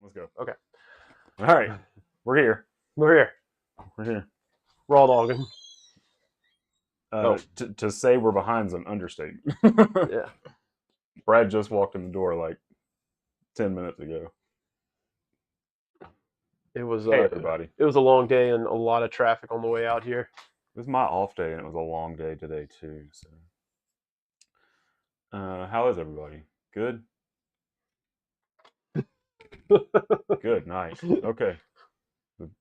Let's go. Okay. All right. We're here. We're here. We're here. Raw dogging. Oh. To say we're behind's an understatement. Yeah. Brad just walked in the door like 10 minutes ago. It was Hey, everybody. it was a long day and a lot of traffic on the way out here. It was my off day, and it was a long day today, too. So, how is everybody? Good? Good. Nice. Okay.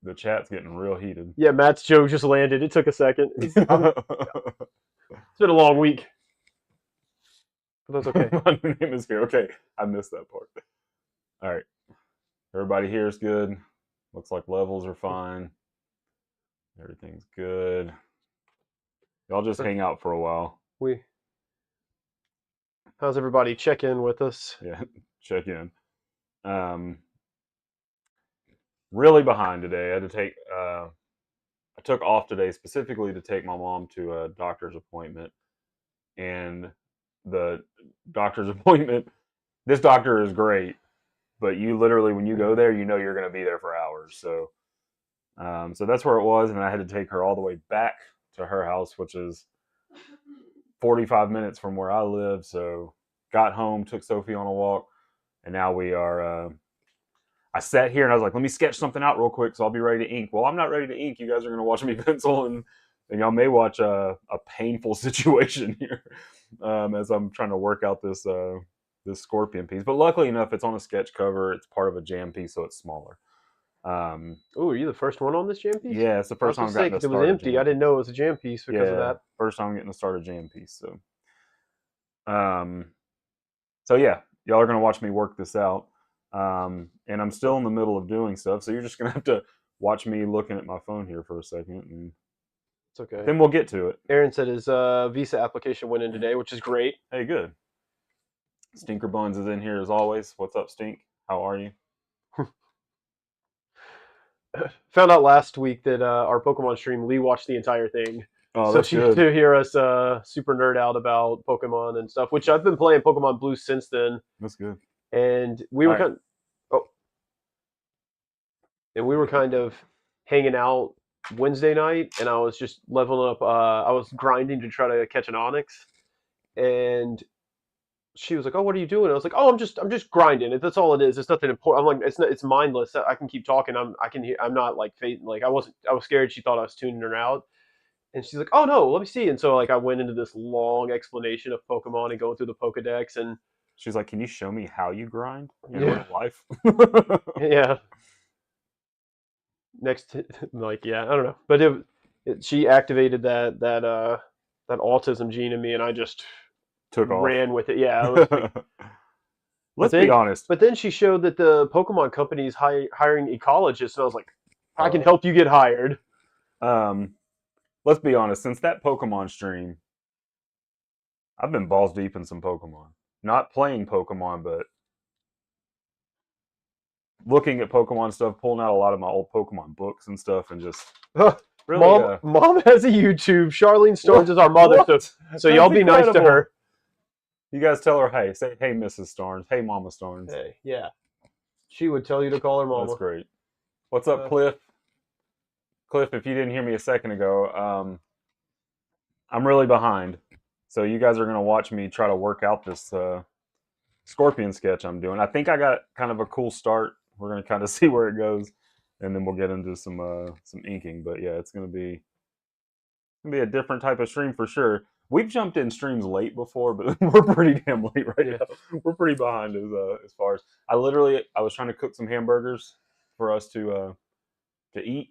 The chat's getting real heated. Yeah, Matt's joke just landed. It took a second. It's been a long week. But that's okay. My new name is here. Okay. I missed that part. All right. Everybody here is good. Looks like levels are fine. Everything's good. Y'all just hang out for a while. How's everybody? Check in with us. Yeah, check in. Really behind today. I had to take. I took off today specifically to take my mom to a doctor's appointment, and the doctor's appointment. This doctor is great, but you literally, when you go there, you know you're going to be there for hours. So, so that's where it was, and I had to take her all the way back to her house, which is 45 minutes from where I live. So, got home, took Sophie on a walk, and now we are. I sat here and I was like, let me sketch something out real quick, so I'll be ready to ink. Well, I'm not ready to ink. You guys are going to watch me pencil, and y'all may watch a painful situation here as I'm trying to work out this this scorpion piece. But luckily enough, it's on a sketch cover. It's part of a jam piece, so it's smaller. Oh, are you the first one on this jam piece? Yeah, it's the first time I've gotten to start. It was empty. I didn't know it was a jam piece because of that. First time I'm getting to start a jam piece. So, so yeah, y'all are going to watch me work this out. And I'm still in the middle of doing stuff, so you're just going to have to watch me looking at my phone here for a second. And it's okay. Then we'll get to it. Aaron said his visa application went in today, which is great. Hey, good. Stinker Buns is in here as always. What's up, Stink? How are you? Found out last week that our Pokemon stream, Lee watched the entire thing. Oh, so that's she good. to hear us super nerd out about Pokemon and stuff, which I've been playing Pokemon Blue since then. That's good. And we were we were kind of hanging out Wednesday night, and I was just leveling up. I was grinding to try to catch an Onyx, and she was like, "Oh, what are you doing?" I was like, "Oh, I'm just grinding. That's all it is. It's nothing important." I'm like, "It's mindless. I can keep talking. I can hear. I'm not like fading. Like I was scared. She thought I was tuning her out." And she's like, "Oh no, let me see." And so like I went into this long explanation of Pokemon and going through the Pokedex, and she's like, "Can you show me how you grind in real life?" Yeah. Like I don't know, but she activated that autism gene in me, and I just ran with it. Yeah. Like, let's be honest. But then she showed that the Pokemon company is hiring ecologists, and I was like, I can help you get hired. Let's be honest. Since that Pokemon stream, I've been balls deep in some Pokemon. Not playing Pokemon, but looking at Pokemon stuff, pulling out a lot of my old Pokemon books and stuff, and just really. Mom has a YouTube. Charlene Storms is our mother, so y'all be nice to her. You guys tell her, hey, say, hey, Mrs. Starnes, hey, Mama Starnes. Hey, yeah. She would tell you to call her Mama. That's great. What's up, Cliff? Cliff, if you didn't hear me a second ago, I'm really behind. So you guys are going to watch me try to work out this scorpion sketch I'm doing. I think I got kind of a cool start. We're going to kind of see where it goes, and then we'll get into some inking. But yeah, it's going to be a different type of stream for sure. We've jumped in streams late before, but we're pretty damn late right now. We're pretty behind as far as I was trying to cook some hamburgers for us to eat.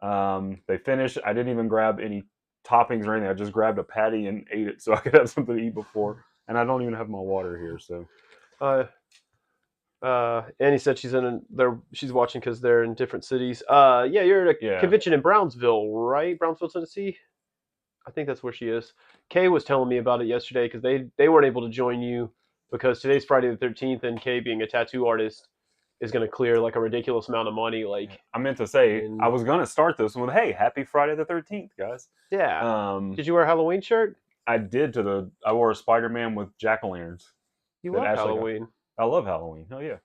They finished. I didn't even grab any toppings or anything. I just grabbed a patty and ate it so I could have something to eat before. And I don't even have my water here. So, Annie said she's watching because they're in different cities. Yeah, you're at a convention in Brownsville, right? Brownsville, Tennessee. I think that's where she is. Kay was telling me about it yesterday because they weren't able to join you because today's Friday the 13th, and Kay, being a tattoo artist, is going to clear like a ridiculous amount of money. Like I meant to say, I was going to start this with, "Hey, happy Friday the 13th, guys." Yeah. Did you wear a Halloween shirt? I did. I wore a Spider-Man with jack-o'-lanterns. You love Halloween. I love Halloween. Oh yeah.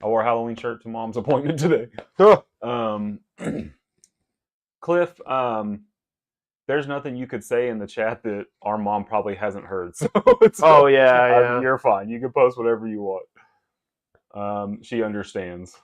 I wore a Halloween shirt to mom's appointment today. Um, Cliff, there's nothing you could say in the chat that our mom probably hasn't heard. So Oh yeah, yeah. you're fine. You can post whatever you want. She understands.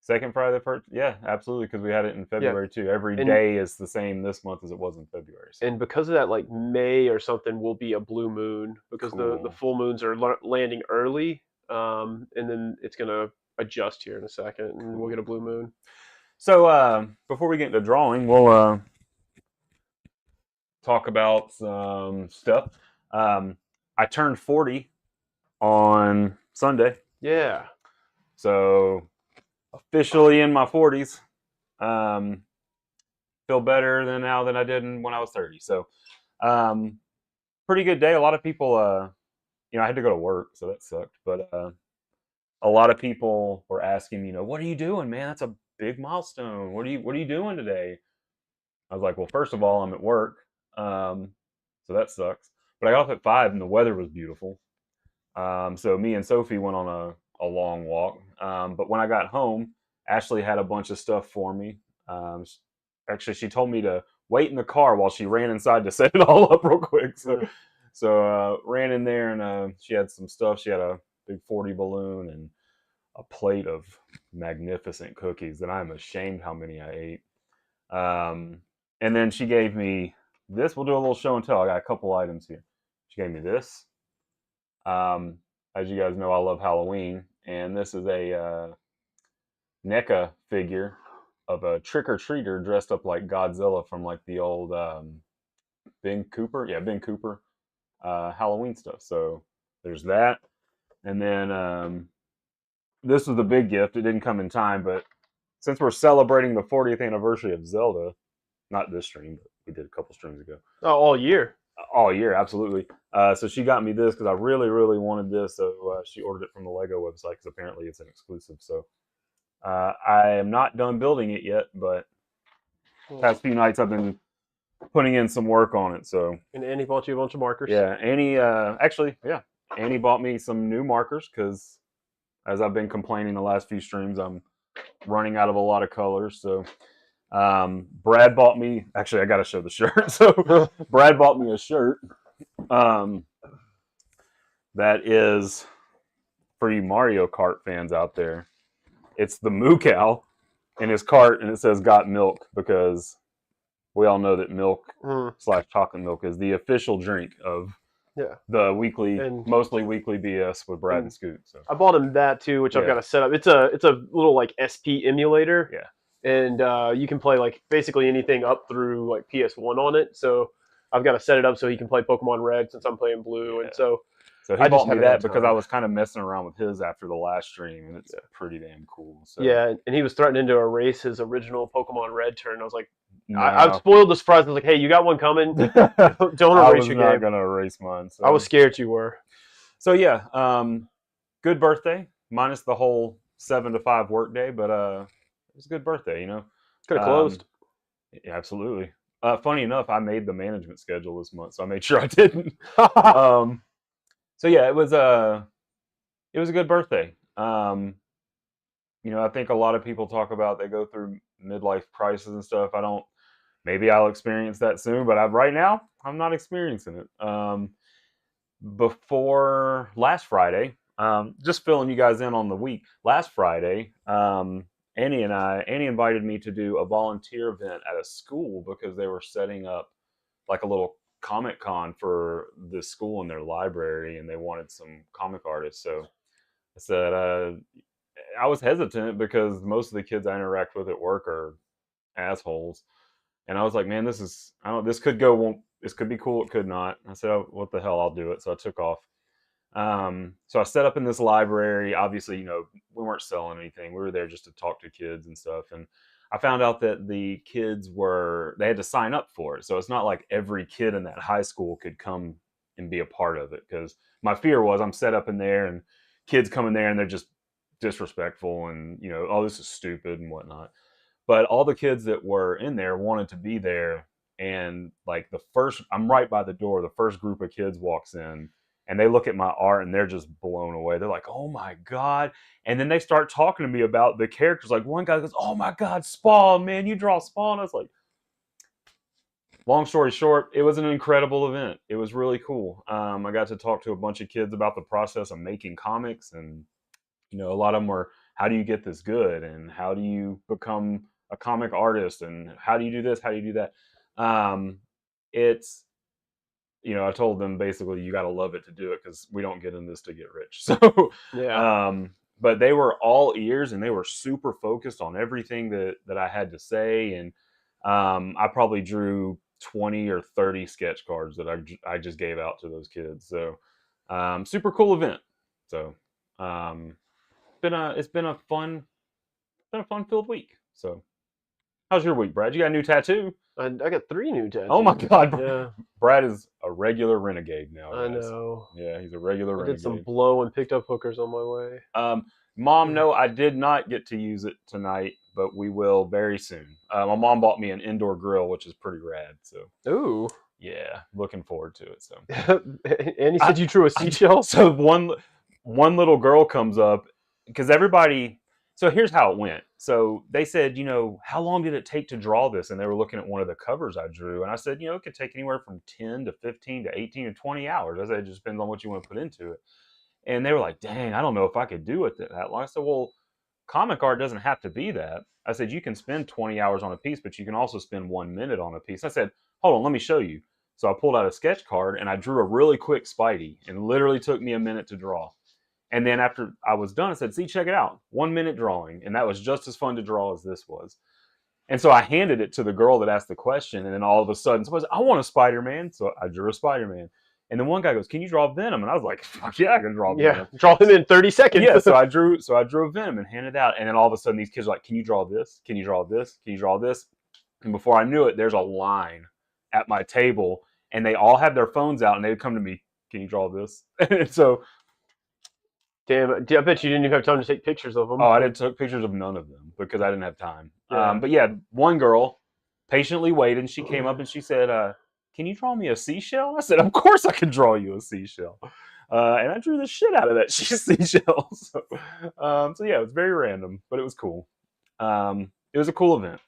Second Friday, the first, yeah, absolutely, because we had it in Yeah. February too. Every And day is the same this month as it was in February. So and because of that, like May or something will be a blue moon because the cool. full moons are landing early, and then it's gonna adjust here in a second, and we'll Cool. get a blue moon. So before we get into drawing, we'll talk about some stuff. I turned 40 on Sunday, Yeah. so officially in my 40s. Um, feel better than now than I did when I was 30. So um, pretty good day. A lot of people, I had to go to work, so that sucked. But a lot of people were asking, what are you doing, man? That's a big milestone. What are you doing today? I was like, well, first of all, I'm at work, so that sucks. But I got off at 5, and the weather was beautiful. So me and Sophie went on a long walk. But when I got home, Ashley had a bunch of stuff for me. Actually, she told me to wait in the car while she ran inside to set it all up real quick. So ran in there, and she had some stuff. She had a big 40 balloon and a plate of magnificent cookies that I'm ashamed how many I ate. And then she gave me this. We'll do a little show and tell. I got a couple items here. She gave me this. As you guys know, I love Halloween, and this is a NECA figure of a trick-or-treater dressed up like Godzilla from like the old Ben Cooper. Yeah, Ben Cooper Halloween stuff. So there's that. And then this was the big gift. It didn't come in time, but since we're celebrating the 40th anniversary of Zelda, not this stream, but we did a couple streams ago. Oh, all year. All year, absolutely. So she got me this because I really, really wanted this. So she ordered it from the Lego website because apparently it's an exclusive. So I am not done building it yet, but past few nights I've been putting in some work on it. So And Annie bought you a bunch of markers. yeah, Annie Annie bought me some new markers because as I've been complaining the last few streams, I'm running out of a lot of colors. So Brad bought me. Actually, I got to show the shirt. So Brad bought me a shirt. That is for you Mario Kart fans out there. It's the Moo Cow in his cart, and it says "Got Milk" because we all know that milk / chocolate milk is the official drink of the weekly, mostly weekly BS with Brad and Scoot. So I bought him that too, which I've got to set up. It's a little like SP emulator. Yeah. And you can play like basically anything up through like PS1 on it. So I've got to set it up so he can play Pokemon Red since I'm playing Blue, and so he bought me that because I was kind of messing around with his after the last stream, and it's pretty damn cool. So. Yeah, and he was threatening to erase his original Pokemon Red turn. I was like, no. I've spoiled the surprise. I was like, hey, you got one coming. Don't erase your game. I was not going to erase mine. So. I was scared you were. So yeah, good birthday, minus the whole 7 to 5 work day, but it was a good birthday, Could have closed. Yeah, absolutely. Funny enough, I made the management schedule this month, so I made sure I didn't. So yeah, it was a good birthday. I think a lot of people talk about they go through midlife crisis and stuff. Maybe I'll experience that soon, but right now I'm not experiencing it. Before last Friday, just filling you guys in on the week. Last Friday, Annie invited me to do a volunteer event at a school because they were setting up like a little Comic Con for the school in their library, and they wanted some comic artists. So I said I was hesitant because most of the kids I interact with at work are assholes, and I was like, man, this could be cool, it could not. I said, oh, what the hell, I'll do it. So I took off. So I set up in this library. Obviously, we weren't selling anything. We were there just to talk to kids and stuff. And I found out that the kids they had to sign up for it. So it's not like every kid in that high school could come and be a part of it. Because my fear was I'm set up in there and kids come in there and they're just disrespectful and, oh, this is stupid and whatnot. But all the kids that were in there wanted to be there. And like I'm right by the door. The first group of kids walks in. and they look at my art and they're just blown away. They're like, "Oh my god!" And then they start talking to me about the characters. Like one guy goes, "Oh my god, Spawn, man, you draw Spawn." I was like, long story short, it was an incredible event. It was really cool. I got to talk to a bunch of kids about the process of making comics, and a lot of them were, how do you get this good, and how do you become a comic artist, and how do you do this, how do you do that? It's I told them basically you got to love it to do it, because we don't get in this to get rich. So, Yeah. but they were all ears, and they were super focused on everything that I had to say, and I probably drew 20 or 30 sketch cards that I just gave out to those kids. So, super cool event. So, it's been a fun filled week. So, how's your week, Brad? You got a new tattoo? I got 3 new Oh my tattoos. God, Yeah, Brad is a regular renegade now, I guys. know. Yeah, he's a regular I did some renegade. blow and picked up hookers on my way. Mom, no, I did not get to use it tonight, but we will very soon. My mom bought me an indoor grill, which is pretty rad. So, Ooh. yeah, looking forward to it. So, And he said you drew a seashell? so one little girl comes up, because everybody. So here's how it went. So they said, how long did it take to draw this? And they were looking at one of the covers I drew, and I said, it could take anywhere from 10 to 15 to 18 to 20 hours. I said, it just depends on what you want to put into it. And they were like, dang, I don't know if I could do it that long. I said, well, comic art doesn't have to be that. I said, you can spend 20 hours on a piece, but you can also spend 1 minute on a piece. I said, hold on, let me show you. So I pulled out a sketch card and I drew a really quick Spidey, and literally took me a minute to draw. And then after I was done, I said, see, check it out. 1 minute drawing. And that was just as fun to draw as this was. And so I handed it to the girl that asked the question. And then all of a sudden, somebody said, I want a Spider-Man. So I drew a Spider-Man. And then one guy goes, can you draw Venom? And I was like, fuck yeah, I can draw Yeah, Venom. draw him in 30 seconds. Yeah, so I drew a Venom and handed it out. And then all of a sudden these kids are like, can you draw this? Can you draw this? Can you draw this? And before I knew it, there's a line at my table, and they all had their phones out, and they would come to me, can you draw this? And so, Damn, I bet you didn't even have time to take pictures of them. oh, I didn't took pictures of none of them because I didn't have time. Yeah. But yeah, one girl patiently waited, and she came up and she said, can you draw me a seashell? I said, of course I can draw you a seashell. And I drew the shit out of that seashell. So yeah, it was very random, but it was cool. It was a cool event.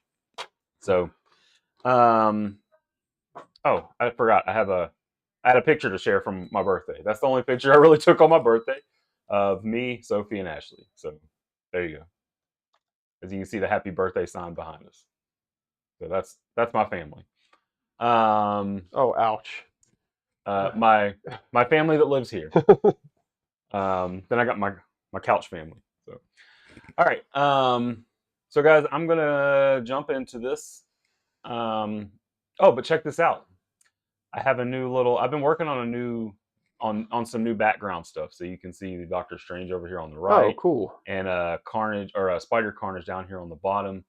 So, oh, I forgot. I had a picture to share from my birthday. That's the only picture I really took on my birthday, of me, Sophie, and Ashley. So there you go. As you can see, the happy birthday sign behind us. So that's my family. Oh, ouch. My family that lives here. Then I got my couch family. So, all right. So guys, I'm gonna jump into this. But check this out. I have a new little. I've been working on some new background stuff, so you can see the Doctor Strange over here on the right. Oh, cool. And Carnage, or a Spider Carnage down here on the bottom.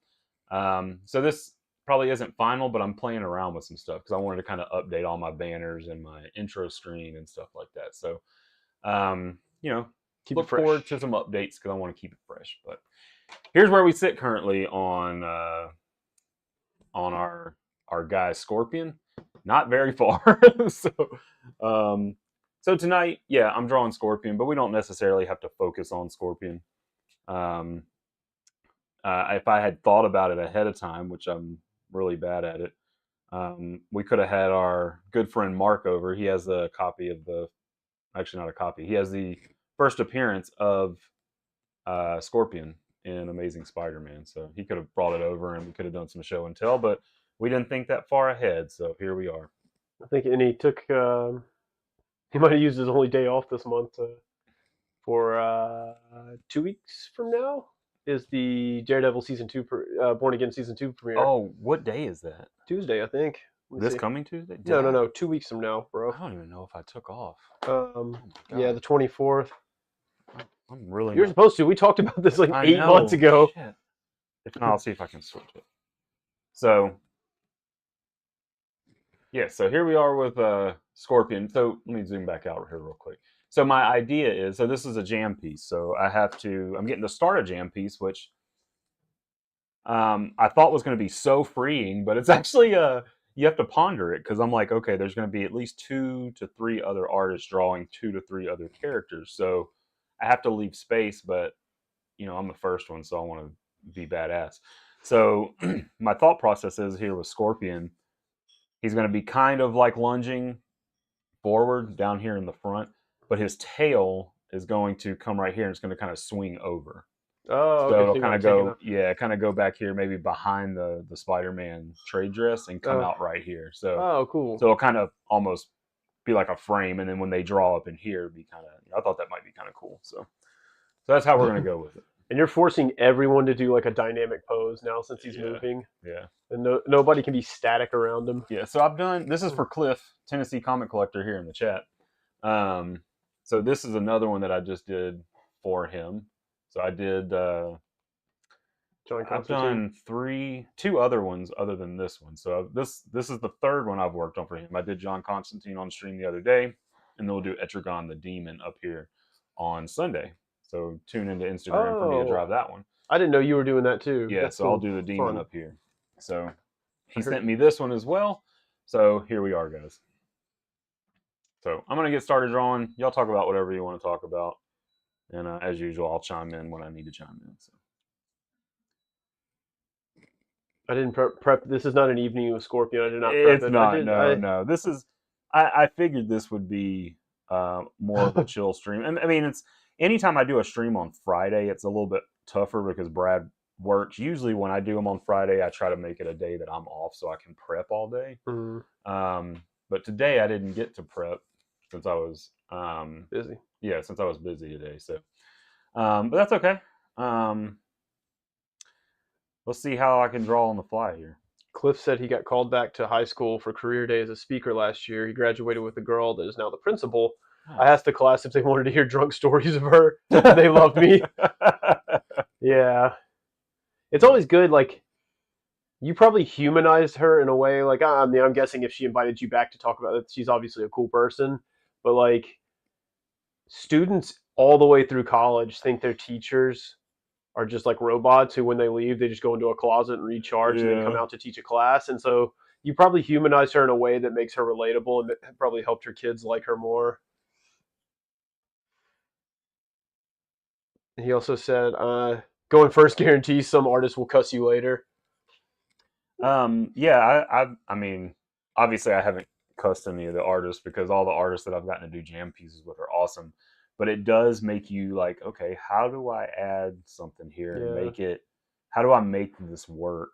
So this probably isn't final, but I'm playing around with some stuff because I wanted to kind of update all my banners and my intro screen and stuff like that. So, look forward to some updates because I want to keep it fresh. But here's where we sit currently on our guy Scorpion. Not very far. So tonight, yeah, I'm drawing Scorpion, but we don't necessarily have to focus on Scorpion. If I had thought about it ahead of time, which I'm really bad at it, we could have had our good friend Mark over. He has a copy of actually not a copy. He has the first appearance of Scorpion in Amazing Spider-Man. So he could have brought it over and we could have done some show and tell, but we didn't think that far ahead. So here we are. I think, and he took, he might have used his only day off this month for 2 weeks from now is the Daredevil season 2, Born Again season 2 premiere. Oh, what day is that? Tuesday, I think. This coming Tuesday? No. 2 weeks from now, bro. I don't even know if I took off. Yeah, the 24th. I'm really. You're supposed to. We talked about this like 8 months ago. Shit. If not, I'll see if I can switch it. So, yeah. So here we are with Scorpion. So let me zoom back out here real quick. So my idea is, so this is a jam piece. So I'm getting to start a jam piece, which I thought was going to be so freeing, but it's actually you have to ponder it because I'm like, okay, there's going to be at least 2 to 3 other artists drawing 2 to 3 other characters, so I have to leave space. But I'm the first one, so I want to be badass. So my thought process is here with Scorpion, he's going to be kind of like lunging forward down here in the front, but his tail is going to come right here and it's going to kind of swing over. Oh, So okay. it'll So you're kind not of taking go, a. yeah, kind of go back here, maybe behind the Spider-Man trade dress, and come Oh, out right here. So oh, cool. so it'll kind of almost be like a frame, and then when they draw up in here, it'd be kind of. I thought that might be kind of cool. So that's how we're gonna go with it. And you're forcing everyone to do like a dynamic pose now since he's Yeah, moving, yeah, and nobody can be static around him. yeah. So I've done. This is for Cliff, Tennessee comic collector here in the chat. Um, so this is another one that I just did for him. So I did. John I've Constantine. done two other ones other than this one. So this is the third one I've worked on for him. I did John Constantine on stream the other day, and then we'll do Etrigan the Demon up here on Sunday. So tune into Instagram for me to Oh, drive that one. I didn't know you were doing that too. Yeah, That's so I'll cool. do the Demon Fun. up here. So he I heard. sent me this one as well. So here we are, guys. So I'm gonna get started drawing. Y'all talk about whatever you want to talk about, and as usual, I'll chime in when I need to chime in. So. I didn't prep. This is not an evening with Scorpion. I did not prep It's it. I not. did. No, no. This is. I figured this would be more of a chill stream. And I mean, it's anytime I do a stream on Friday, it's a little bit tougher because Brad works. Usually, when I do them on Friday, I try to make it a day that I'm off so I can prep all day. Mm, But today I didn't get to prep since I was busy. yeah, since I was busy today. So, but that's okay. Um, let's see how I can draw on the fly here. Cliff said he got called back to high school for career day as a speaker last year. He graduated with a girl that is now the principal. I Nice. asked the class if they wanted to hear drunk stories of her. They loved me. Yeah. It's always good. Like, you probably humanized her in a way. Like, I mean, I'm guessing if she invited you back to talk about it, she's obviously a cool person. But, like, students all the way through college think their teachers are just like robots who, when they leave, they just go into a closet and recharge and then come Yeah. out to teach a class. And so you probably humanized her in a way that makes her relatable and probably helped her kids like her more. And he also said, going first guarantees some artists will cuss you later. Yeah, I mean, obviously I haven't cussed any of the artists because all the artists that I've gotten to do jam pieces with are awesome. But it does make you like, okay, how do I add something here and Yeah. make it? How do I make this work?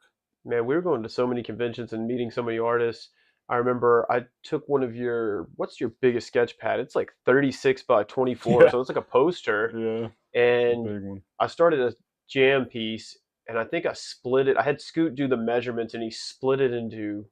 Man, we were going to so many conventions and meeting so many artists. I remember I took one of what's your biggest sketch pad? It's like 36 by 24. Yeah, So it's like a poster. yeah, it's a And big one. I started a jam piece and I think I split it. I had Scoot do the measurements and he split it into,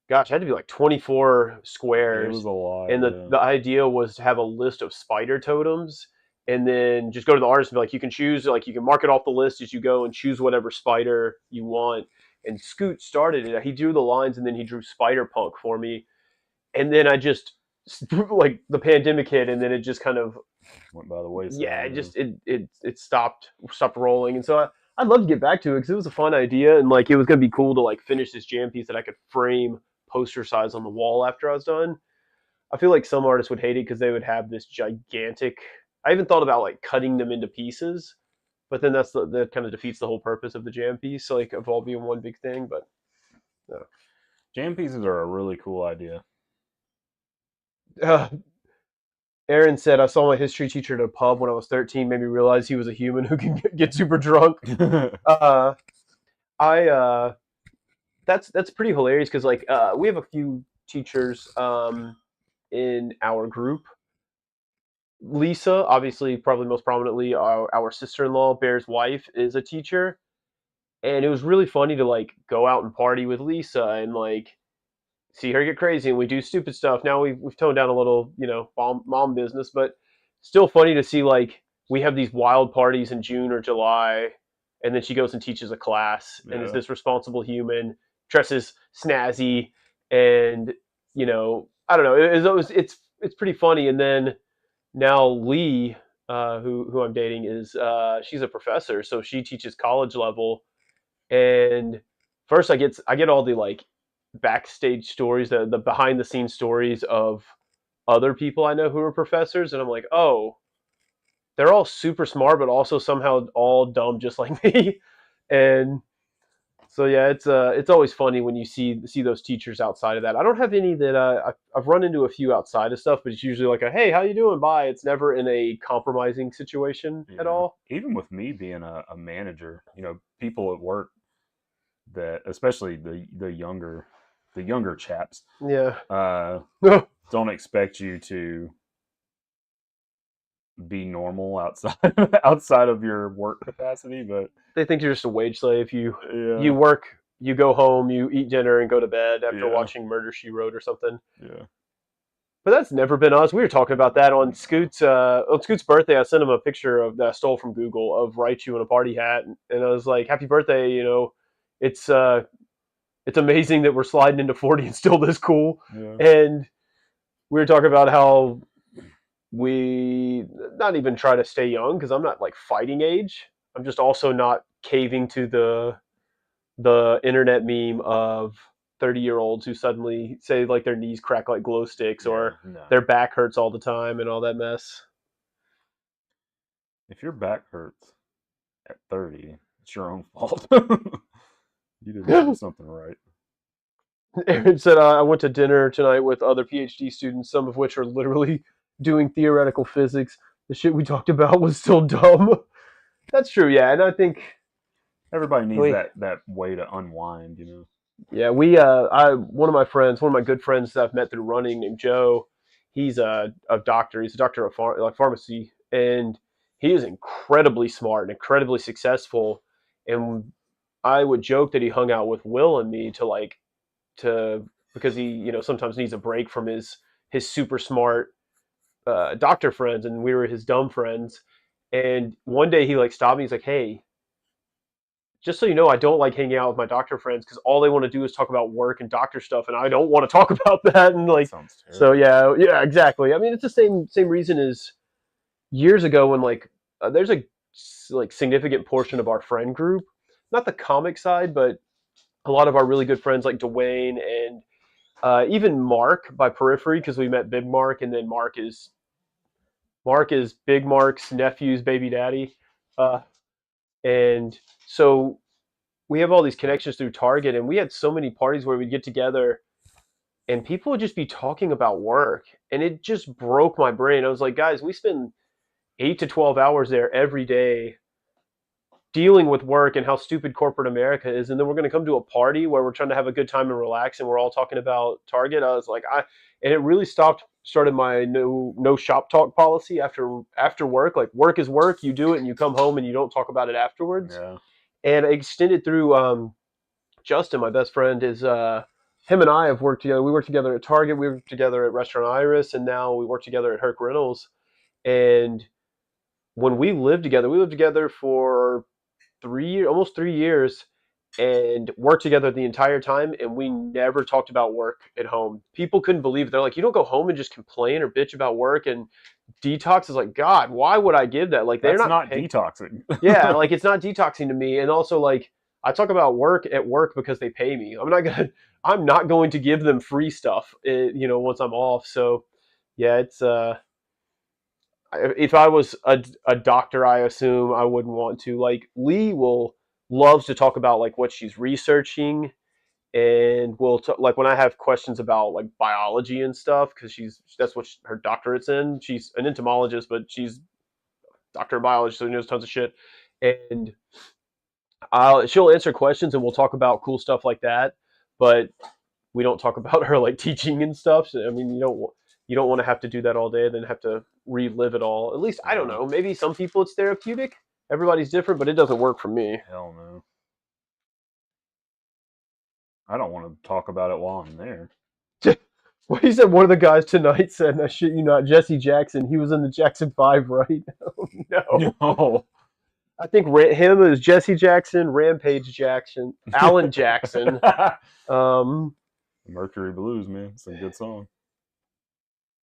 gosh, it had to be like 24 It was squares. a lot. And Yeah, the idea was to have a list of spider totems and then just go to the artist and be like, you can choose, like, you can mark it off the list as you go and choose whatever spider you want. And Scoot started it. He drew the lines and then he drew Spider Punk for me. And then I just, like, the pandemic hit and then it just kind of, went by the wayside. yeah, it Yeah. just it stopped rolling, and so I'd love to get back to it because it was a fun idea, and like it was gonna be cool to like finish this jam piece that I could frame poster size on the wall after I was done. I feel like some artists would hate it because they would have this gigantic. I even thought about like cutting them into pieces, but then that kind of defeats the whole purpose of the jam piece, like of all being one big thing. But no. Jam pieces are a really cool idea. Uh, Aaron said, I saw my history teacher at a pub when I was 13, made me realize he was a human who can get super drunk. Uh, I that's pretty hilarious because like we have a few teachers in our group. Lisa, obviously, probably most prominently, our sister-in-law, Bear's wife, is a teacher, and it was really funny to like go out and party with Lisa and like see her get crazy, and we do stupid stuff. Now we've toned down a little, mom business, but still funny to see like we have these wild parties in June or July, and then she goes and teaches a class and is Yeah. this responsible human, dresses snazzy, and I don't know. It's pretty funny. And then now Lee, who I'm dating, is she's a professor, so she teaches college level, and first I get all the like backstage stories, the behind the scenes stories of other people I know who are professors, and I'm like, oh, they're all super smart, but also somehow all dumb, just like me. And so yeah, it's always funny when you see those teachers outside of that. I don't have any that I've run into a few outside of stuff, but it's usually like a hey, how you doing? Bye. It's never in a compromising situation at Yeah. all. Even with me being a manager, people at work that, especially the younger chaps, Yeah. uh, don't expect you to be normal outside outside of your work capacity. But They think you're just a wage slave. You yeah, work, you go home, you eat dinner, and go to bed after yeah, watching Murder She Wrote or something. yeah, But that's never been us. We were talking about that on Scoot's birthday. I sent him a picture of that I stole from Google of Raichu in a party hat, and I was like, "Happy birthday!" It's it's amazing that we're sliding into 40 and still this cool. yeah. And we were talking about how we not even try to stay young because I'm not like fighting age. I'm just also not caving to the internet meme of 30-year-olds who suddenly say like their knees crack like glow sticks Yeah, or no. their back hurts all the time and all that mess. If your back hurts at 30, it's your own fault. You didn't do something right. Aaron said, I went to dinner tonight with other PhD students, some of which are literally doing theoretical physics. The shit we talked about was still dumb. That's true, yeah. And I think Everybody needs we, that way to unwind. yeah, one of my friends, one of my good friends that I've met through running named Joe, he's a doctor. He's a doctor of pharmacy, and he is incredibly smart and incredibly successful. And I would joke that he hung out with Will and me to because he sometimes needs a break from his super smart doctor friends, and we were his dumb friends. And one day he like stopped me. He's like, "Hey, just so you know, I don't like hanging out with my doctor friends because all they want to do is talk about work and doctor stuff, and I don't want to talk about that." And That like, sounds so terrible. yeah, exactly. I mean, it's the same reason as years ago when like there's a like significant portion of our friend group, not the comic side, but a lot of our really good friends like Dwayne and even Mark by periphery because we met Big Mark, and then Mark is Big Mark's nephew's baby daddy, uh, and so we have all these connections through Target, and we had so many parties where we'd get together, and people would just be talking about work, and it just broke my brain. I was like, guys, we spend 8 to 12 hours there every day dealing with work and how stupid corporate America is, and then we're going to come to a party where we're trying to have a good time and relax, and we're all talking about Target. I was like, and it really started my no shop talk policy after work. Like work is work, you do it, and you come home and you don't talk about it afterwards. Yeah. And I extended through Justin, my best friend, is him and I have worked together. We worked together at Target, we worked together at Restaurant Iris, and now we work together at Herc Reynolds. And when we lived together for 3 years, almost 3 years, and worked together the entire time. And we never talked about work at home. People couldn't believe it. They're like, you don't go home and just complain or bitch about work and detox. Is like, God, why would I give that? Like, they're That's not not paying. detoxing. Yeah, like it's not detoxing to me. And also, like, I talk about work at work because they pay me. I'm not going to give them free stuff, once I'm off. So, yeah, it's if I was a doctor, I assume I wouldn't want to. Like Lee will loves to talk about like what she's researching, and like when I have questions about like biology and stuff because that's what her doctorate's in. She's an entomologist, but she's doctor of biology, so she knows tons of shit. And she'll answer questions, and we'll talk about cool stuff like that. But we don't talk about her like teaching and stuff. So, I mean, you don't want to have to do that all day, then have to relive it all. At least I don't Yeah. know. Maybe some people it's therapeutic. Everybody's different, but it doesn't work for me. Hell no. I don't want to talk about it while I'm there. Well, he said one of the guys tonight said, "I shit you not, Jesse Jackson. He was in the Jackson Five, right?" Oh, no, No. I think him is Jesse Jackson, Rampage Jackson, Alan Jackson. Um, Mercury Blues, man. It's a good song.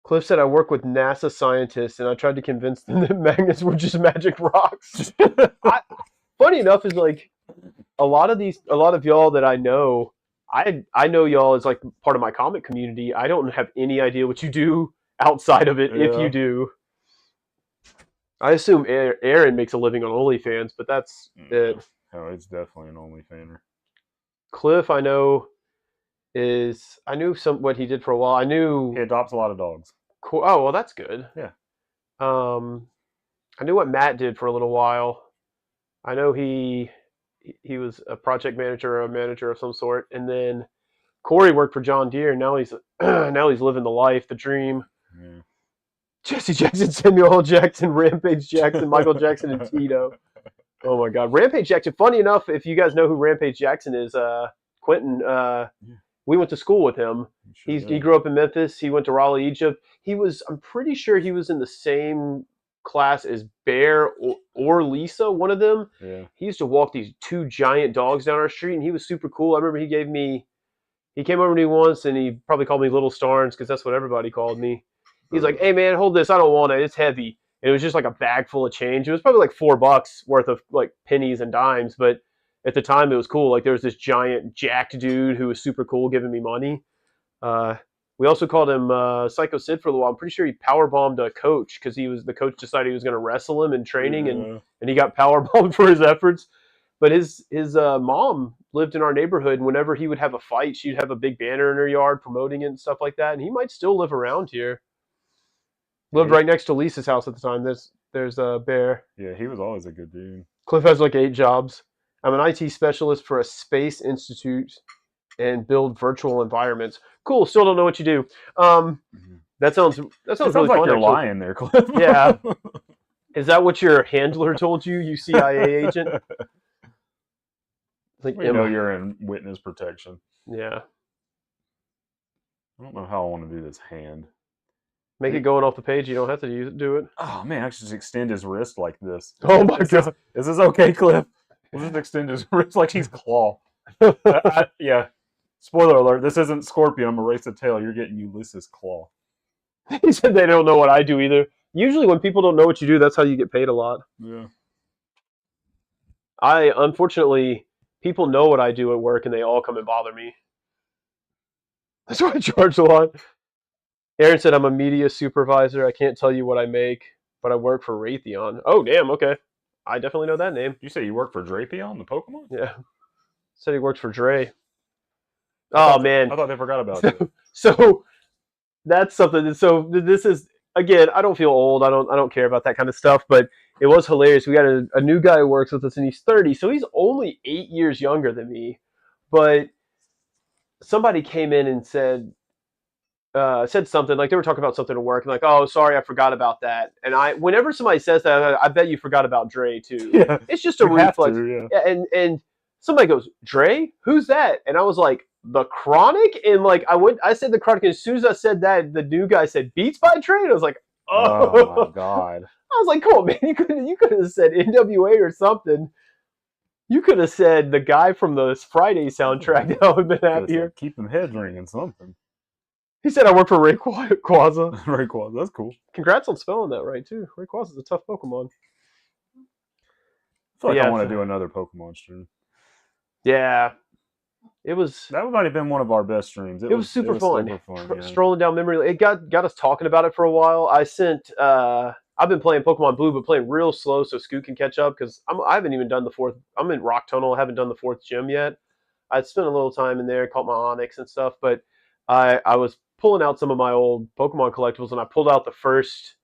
Cliff said, "I work with NASA scientists, and I tried to convince them that magnets were just magic rocks." Funny enough, is like a lot of y'all that I know. I know y'all as like part of my comic community. I don't have any idea what you do outside of it, if you Yeah. do. I assume Aaron makes a living on OnlyFans, but that's it. Oh, it's definitely an OnlyFaner. Cliff, I know I knew some what he did for a while. I He knew. adopts a lot of dogs. Oh well, that's good. Yeah. Um, I knew what Matt did for a little while. I know he was a project manager or a manager of some sort, and then Corey worked for John Deere. And now he's now he's living the life, the dream. Yeah. Jesse Jackson, Samuel L. Jackson, Rampage Jackson, Michael Jackson, and Tito. Oh my God, Rampage Jackson. Funny enough, if you guys know who Rampage Jackson is, Quentin, Yeah, we went to school with him. sure He did. grew up in Memphis. He went to Raleigh, Egypt. I'm pretty sure he was in the same class as Bear or Lisa, one of them. Yeah. He used to walk these two giant dogs down our street, and he was super cool. I remember he came over to me once, and he probably called me Little Starnes because that's what everybody called me. He's like, "Hey man, hold this. I don't want it. It's heavy." And it was just like a bag full of change. It was probably like $4 worth of like pennies and dimes, but at the time it was cool. Like there was this giant jacked dude who was super cool giving me money. Uh, we also called him Psycho Sid for a little while. I'm pretty sure he powerbombed a coach because the coach decided he was going to wrestle him in training, Yeah. and he got powerbombed for his efforts. But his mom lived in our neighborhood, and whenever he would have a fight, she'd have a big banner in her yard promoting it and stuff like that. And he might still live around here. Lived Yeah. right next to Lisa's house at the time. There's a Bear. Yeah, he was always a good dude. Cliff has like 8 jobs. I'm an IT specialist for a space institute and build virtual environments. Cool. Still don't know what you do. Mhm. That sounds It really sounds like fun. you're Actually, lying there, Cliff. Yeah. Is that what your handler told you? You CIA agent? Like, We know you're in witness protection. yeah. I don't know how I want to do this hand. Make it going off the page. You don't have to do it. Oh man, I should just extend his wrist like this. Oh my God. Is this okay, Cliff? We'll just extend his wrist like he's Claw. Yeah. Spoiler alert, this isn't Scorpion, erase the tail. You're getting Ulysses Claw. He said they don't know what I do either. Usually when people don't know what you do, that's how you get paid a lot. Yeah. Unfortunately, people know what I do at work and they all come and bother me. That's why I charge a lot. Aaron said I'm a media supervisor. I can't tell you what I make, but I work for Raytheon. Oh, damn, okay. I definitely know that name. You say you work for Drapion, the Pokemon? Yeah. Said he works for Dre. I Oh, man. thought they forgot about you. So that's something. So this is, again, I don't feel old. I don't care about that kind of stuff, but it was hilarious. We got a new guy who works with us, and he's 30, so he's only 8 years younger than me. But somebody came in and said something like they were talking about something at work, and like, "Oh, sorry, I forgot about that." And whenever somebody says that, I bet you forgot about Dre too. Yeah. It's just a You have reflex. to, yeah. And somebody goes, "Dre, who's that?" And I was like, "The Chronic." And like I said the Chronic, and as soon as I said that, the new guy said Beats by Dre, and I was like, Oh my God. I was like, "Come on, man, you could have said NWA or something. You could have said the guy from the Friday soundtrack." That would have been happier. Keep them heads ringing something. He said I work for Rayquaza. Rayquaza, that's cool. Congrats on spelling that right too. Rayquaza's a tough Pokemon. I feel like Yeah, I want to do another Pokemon stream. Yeah, it was. That might have been one of our best streams. It was super fun. Super fun, yeah. Strolling down memory lane. It got us talking about it for a while. I've been playing Pokemon Blue, but playing real slow so Scoot can catch up because I haven't even done the fourth. I'm in Rock Tunnel. I haven't done the fourth gym yet. I'd spent a little time in there, caught my Onix and stuff, but I was pulling out some of my old Pokemon collectibles, and I pulled out the first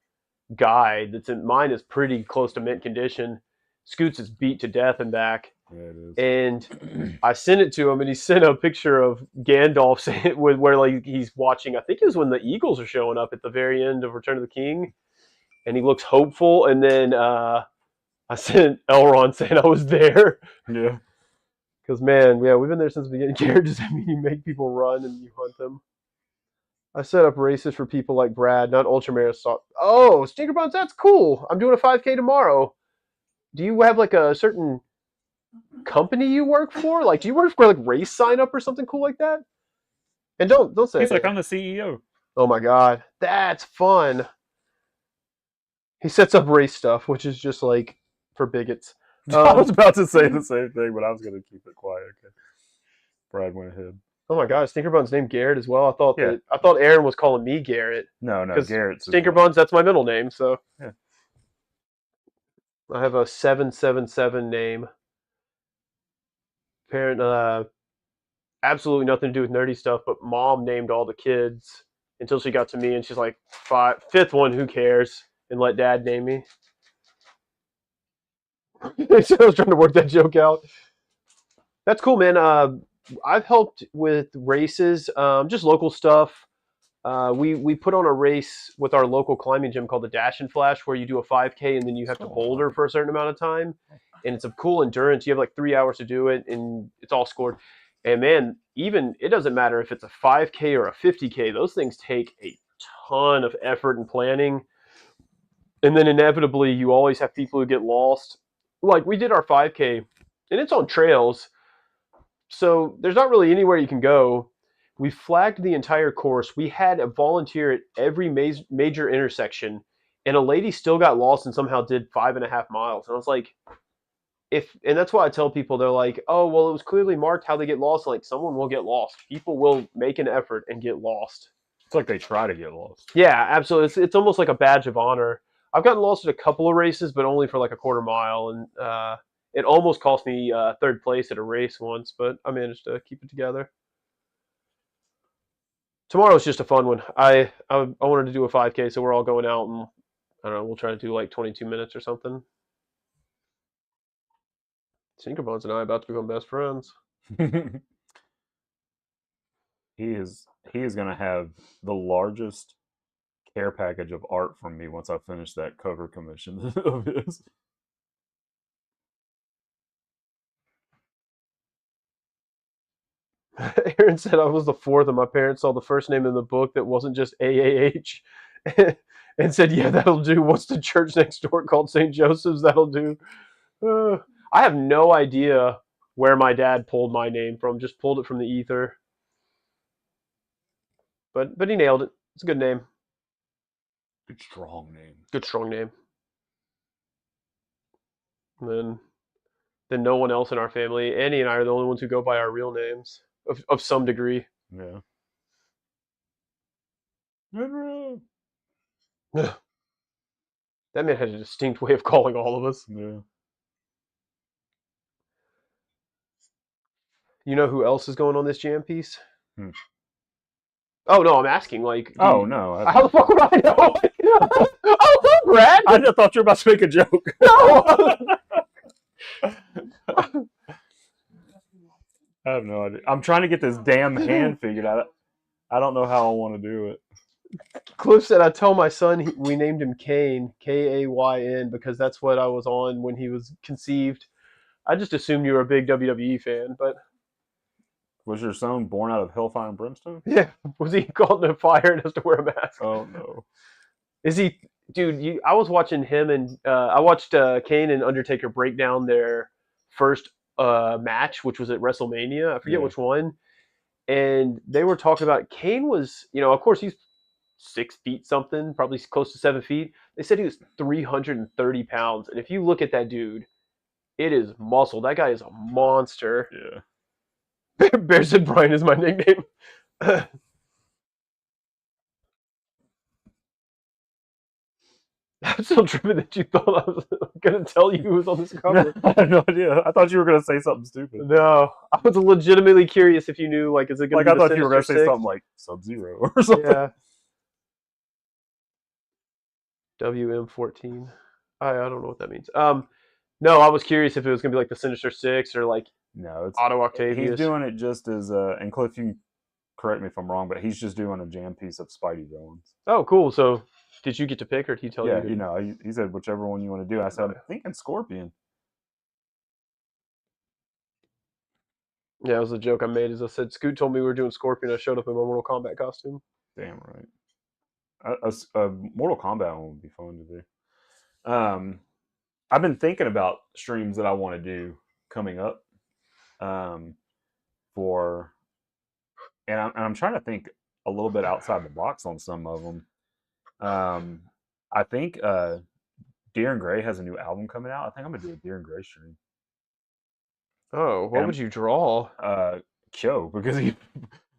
guide that's in mine is pretty close to mint condition. Scoots is beat to death and back. Yeah, it is. And I sent it to him, and he sent a picture of Gandalf with where like he's watching. I think it was when the Eagles are showing up at the very end of Return of the King, and he looks hopeful. And then I sent Elrond saying I was there. Yeah. Because man, yeah, we've been there since the beginning. Care does that mean you make people run and you hunt them? I set up races for people like Brad, not ultramarathon. Oh, Stinker Buns, that's cool. I'm doing a 5K tomorrow. Do you have like a certain company you work for? Like, do you work for like race sign up or something cool like that? And don't say He's like, it. I'm the CEO. Oh my God, that's fun. He sets up race stuff, which is just like for bigots. I was about to say the same thing, but I was going to keep it quiet. Okay. Brad went ahead. Oh my God, Stinker Bun's named Garrett as well. Yeah. I thought Aaron was calling me Garrett No, no, because Garrett's is Stinker what. Buns, that's my middle name. So Yeah. I have a 777 name. Parent, absolutely nothing to do with nerdy stuff, but mom named all the kids until she got to me and she's like, fifth one, who cares? And let dad name me. So I was trying to work that joke out. That's cool, man. I've helped with races, just local stuff. We put on a race with our local climbing gym called the Dash and Flash, where you do a 5K and then you have to Oh, boulder for a certain amount of time, and it's a cool endurance. You have like 3 hours to do it, and it's all scored. And man, even it doesn't matter if it's a 5K or a 50K; those things take a ton of effort and planning. And then inevitably, you always have people who get lost. Like we did our 5K, and it's on trails, so there's not really anywhere you can go. We flagged the entire course. We had a volunteer at every major intersection, and a lady still got lost and somehow did 5.5 miles. And I was like, and that's why I tell people, they're like, oh, well, it was clearly marked how they get lost. Like, someone will get lost. People will make an effort and get lost. it's like they try to get lost. Yeah, absolutely. It's almost like a badge of honor. I've gotten lost at a couple of races, but only for like a quarter mile, and it almost cost me third place at a race once, but I managed to keep it together. Tomorrow's just a fun one. I wanted to do a 5K, so we're all going out and I don't know. We'll try to do like 22 minutes or something. Sinkerbones and I are about to become best friends. he is he is going to have the largest care package of art from me once I finish that cover commission of his. Aaron said I was the fourth, and my parents saw the first name in the book that wasn't just AAH, and said, "Yeah, that'll do." What's the church next door called St. Joseph's? That'll do. Uh, I have no idea where my dad pulled my name from. Just pulled it from the ether, but he nailed it. It's a good name. Good strong name. Good strong name. And then no one else in our family. Annie and I are the only ones who go by our real names of some degree. Yeah. That man had a distinct way of calling all of us. Yeah. You know who else is going on this jam piece? Hmm. Oh no, I'm asking. Like, Oh no! how the fuck would I know? Oh, Brad. I just thought you were about to make a joke. No. I have no idea. I'm trying to get this damn hand figured out. I don't know how I want to do it. Cliff said I tell my son we named him Kane, Kayn, because that's what I was on when he was conceived. I just assumed you were a big WWE fan, but Was your son born out of hellfire and brimstone? yeah, was he caught in a fire and has to wear a mask? Oh no! Is he, dude? I was watching him and I watched Kane and Undertaker break down their first match, which was at WrestleMania. I forget Yeah. which one, and they were talking about Kane was, of course he's 6 feet something, probably close to 7 feet. They said he was 330 pounds, and if you look at that dude, it is muscle. That guy is a monster. Yeah. Bear said Brian is my nickname. I'm still tripping that you thought I was going to tell you who was on this cover. I had no idea. I thought you were gonna say something stupid. No, I was legitimately curious if you knew. Like, is it going Like to be I the thought you were gonna Sinister say Six? something like Sub-Zero or something. Yeah. WM14. I don't know what that means. No, I was curious if it was going to be like the Sinister Six or like No, it's Otto he's Octavius. doing it just as and Cliff, you can correct me if I'm wrong, but he's just doing a jam piece of Spidey villains. Oh, cool. So, did you get to pick, or did he tell Yeah, you? he said whichever one you want to do. I said I'm thinking Scorpion. Yeah, it was a joke I made. As I said, Scoot told me we were doing Scorpion. I showed up in my Mortal Kombat costume. Damn right. A Mortal Kombat one would be fun to do. I've been thinking about streams that I want to do coming up. Um, for and I'm trying to think a little bit outside the box on some of them. I think Deer and Gray has a new album coming out. I think I'm gonna do a Deer and Gray stream. Oh, what And would you draw? Kyo because he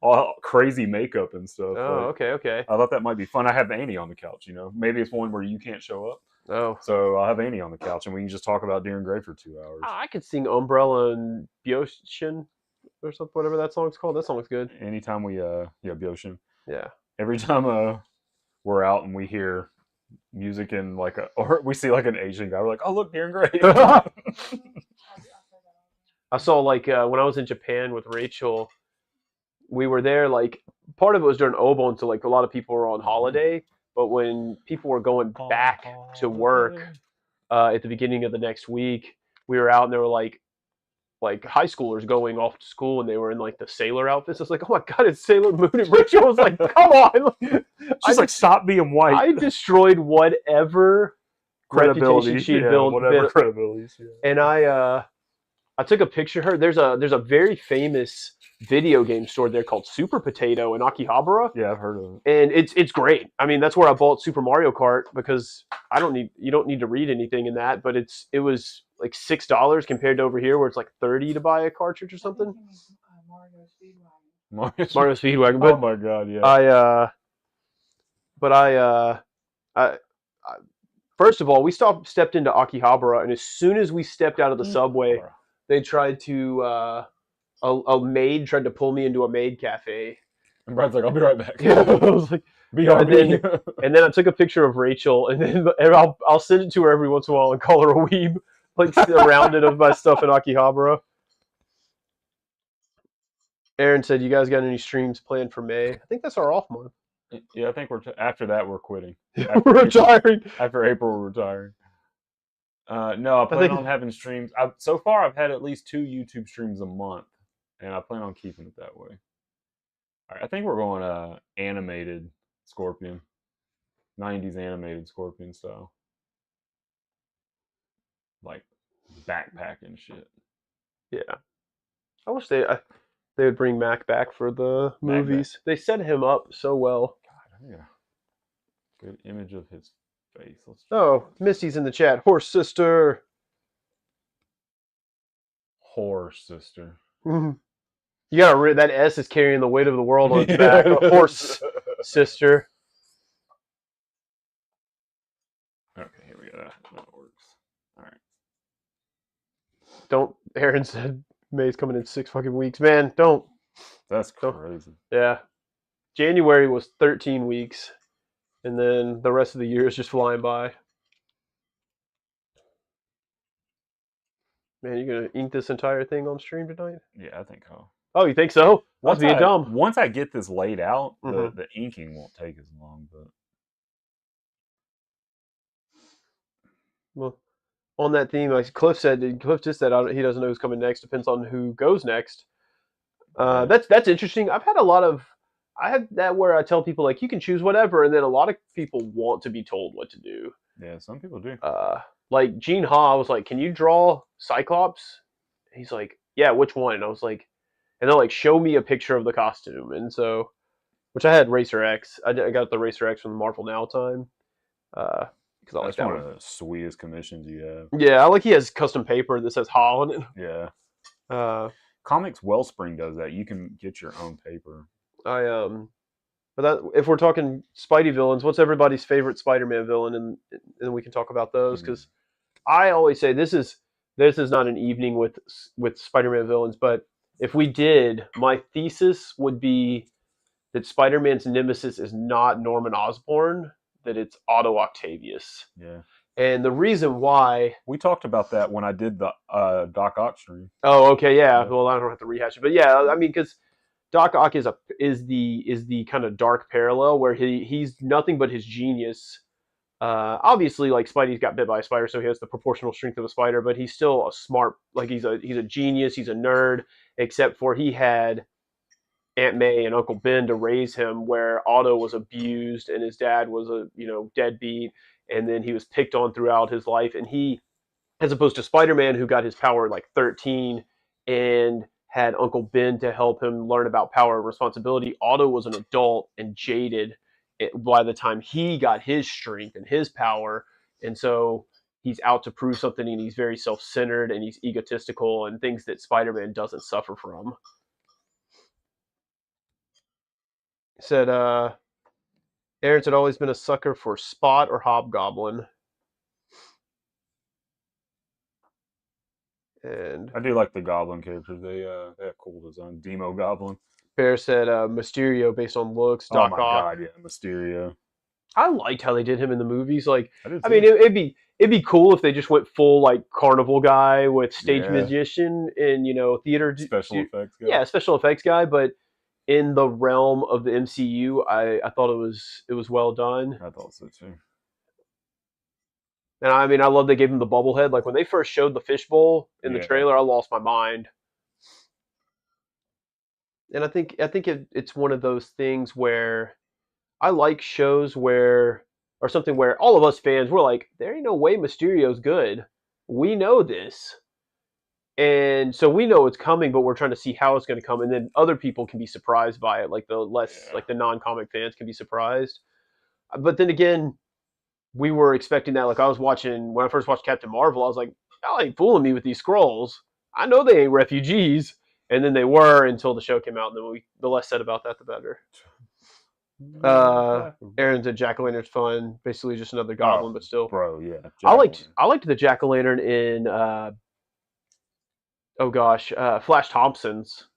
all crazy makeup and stuff. Oh, Like okay, okay. I thought that might be fun. I have Annie on the couch. Maybe it's one where you can't show up. Oh, So I'll have Annie on the couch and we can just talk about Deering Gray for 2 hours. I could sing Umbrella and Bioshin or something, whatever that song's called. That song's good. Anytime we Byoshim. Yeah. Every time we're out and we hear music in like or we see like an Asian guy, we're like, oh look, Deering Gray. I saw like when I was in Japan with Rachel, we were there. Like part of it was during Obon, so like a lot of people were on holiday. But when people were going back to work at the beginning of the next week, we were out and there were like high schoolers going off to school and they were in like the sailor outfits. I was like, oh my god, it's Sailor Moon. And Rachel was like, come on. She's like, stop being white. I destroyed whatever reputation she had built. Whatever credibility she had. And I took a picture of her. There's a very famous video game store there called Super Potato in Akihabara. Yeah, I've heard of it. And it's great. I mean, that's where I bought Super Mario Kart because you don't need to read anything in that, but it was like $6 compared to over here where it's like 30 to buy a cartridge or something. Mario Speedwagon. But oh my god, yeah. I first of all, we stepped into Akihabara, and as soon as we stepped out of the subway, they tried to a maid tried to pull me into a maid cafe. And Brad's like, I'll be right back. I was like, BRB. And then I took a picture of Rachel, and I'll send it to her every once in a while and call her a weeb, like surrounded of my stuff in Akihabara. Aaron said, "You guys got any streams planned for May?" I think that's our off month. Yeah, I think after that we're quitting. We're retiring. After April, we're retiring. No, I plan on having streams. So far, I've had at least 2 YouTube streams a month, and I plan on keeping it that way. All right, I think we're going animated Scorpion, 90s animated Scorpion style, like backpacking shit. Yeah, I wish they would bring Mac back for the movies. They set him up so well. God, yeah. Good image of his face. Oh, Misty's in the chat. Horse sister. Horse sister. You gotta that S is carrying the weight of the world on its back. A horse sister. Okay, here we go. That works. All right. Don't. Aaron said May's coming in 6 fucking weeks. Man, don't. That's crazy. Yeah. January was 13 weeks. And then the rest of the year is just flying by. Man, you gonna ink this entire thing on stream tonight? Yeah, I think so. Oh, you think so? Once being dumb. Once I get this laid out, the inking won't take as long. But well, on that theme, like Cliff just said he doesn't know who's coming next. Depends on who goes next. That's interesting. I have that where I tell people like you can choose whatever, and then a lot of people want to be told what to do. Yeah, some people do. Like Gene Ha was like, "Can you draw Cyclops?" He's like, "Yeah, which one?" And I was like, and they'll like show me a picture of the costume, and so, which I had Racer X. I got the Racer X from the Marvel Now time. Because I like that one of the sweetest commissions you have. Yeah, I like he has custom paper that says Ha on it. Yeah. Comics Wellspring does that. You can get your own paper. But that if we're talking Spidey villains, what's everybody's favorite Spider-Man villain, and we can talk about those because I always say this is not an evening with Spider-Man villains, but if we did, my thesis would be that Spider-Man's nemesis is not Norman Osborn, that it's Otto Octavius. Yeah. And the reason why we talked about that when I did the Doc Ock stream. Oh, okay, yeah. Well, I don't have to rehash it, but yeah, I mean, because Doc Ock is the kind of dark parallel where he's nothing but his genius. Obviously, like Spidey's got bit by a spider, so he has the proportional strength of a spider, but he's still a smart, like he's a genius, he's a nerd. Except for he had Aunt May and Uncle Ben to raise him, where Otto was abused and his dad was a deadbeat, and then he was picked on throughout his life. And he, as opposed to Spider-Man, who got his power at like 13 and had Uncle Ben to help him learn about power and responsibility, Otto was an adult and jaded by the time he got his strength and his power. And so he's out to prove something, and he's very self-centered and he's egotistical and things that Spider-Man doesn't suffer from. Said Aaron's had always been a sucker for Spot or Hobgoblin, and I do like the Goblin characters. They have cool design. Demo Goblin. Bear said Mysterio based on looks. Oh Doc my Ock. god, yeah, Mysterio. I liked how they did him in the movies. Like, I did I mean, too. it'd be cool if they just went full like carnival guy with stage Yeah, magician and theater. special effects guy. Yeah, special effects guy. But in the realm of the MCU, I thought it was well done. I thought so too. And I mean, I love they gave him the bubble head. Like when they first showed the fishbowl in the Yeah, trailer, I lost my mind. And I think it's one of those things where I like shows where or something where all of us fans we're like, there ain't no way Mysterio's good. We know this. And so we know it's coming, but we're trying to see how it's going to come, and then other people can be surprised by it, yeah. like the non-comic fans can be surprised. But then again, we were expecting that. Like I was watching when I first watched Captain Marvel, I was like, y'all ain't fooling me with these scrolls. I know they ain't refugees, and then they were until the show came out. And then the less said about that, the better. Aaron's a jack o' lantern's fun, basically just another Oh, goblin, but still. bro, yeah, I Jack liked Lantern. I liked the jack o' lantern in oh gosh, Flash Thompson's.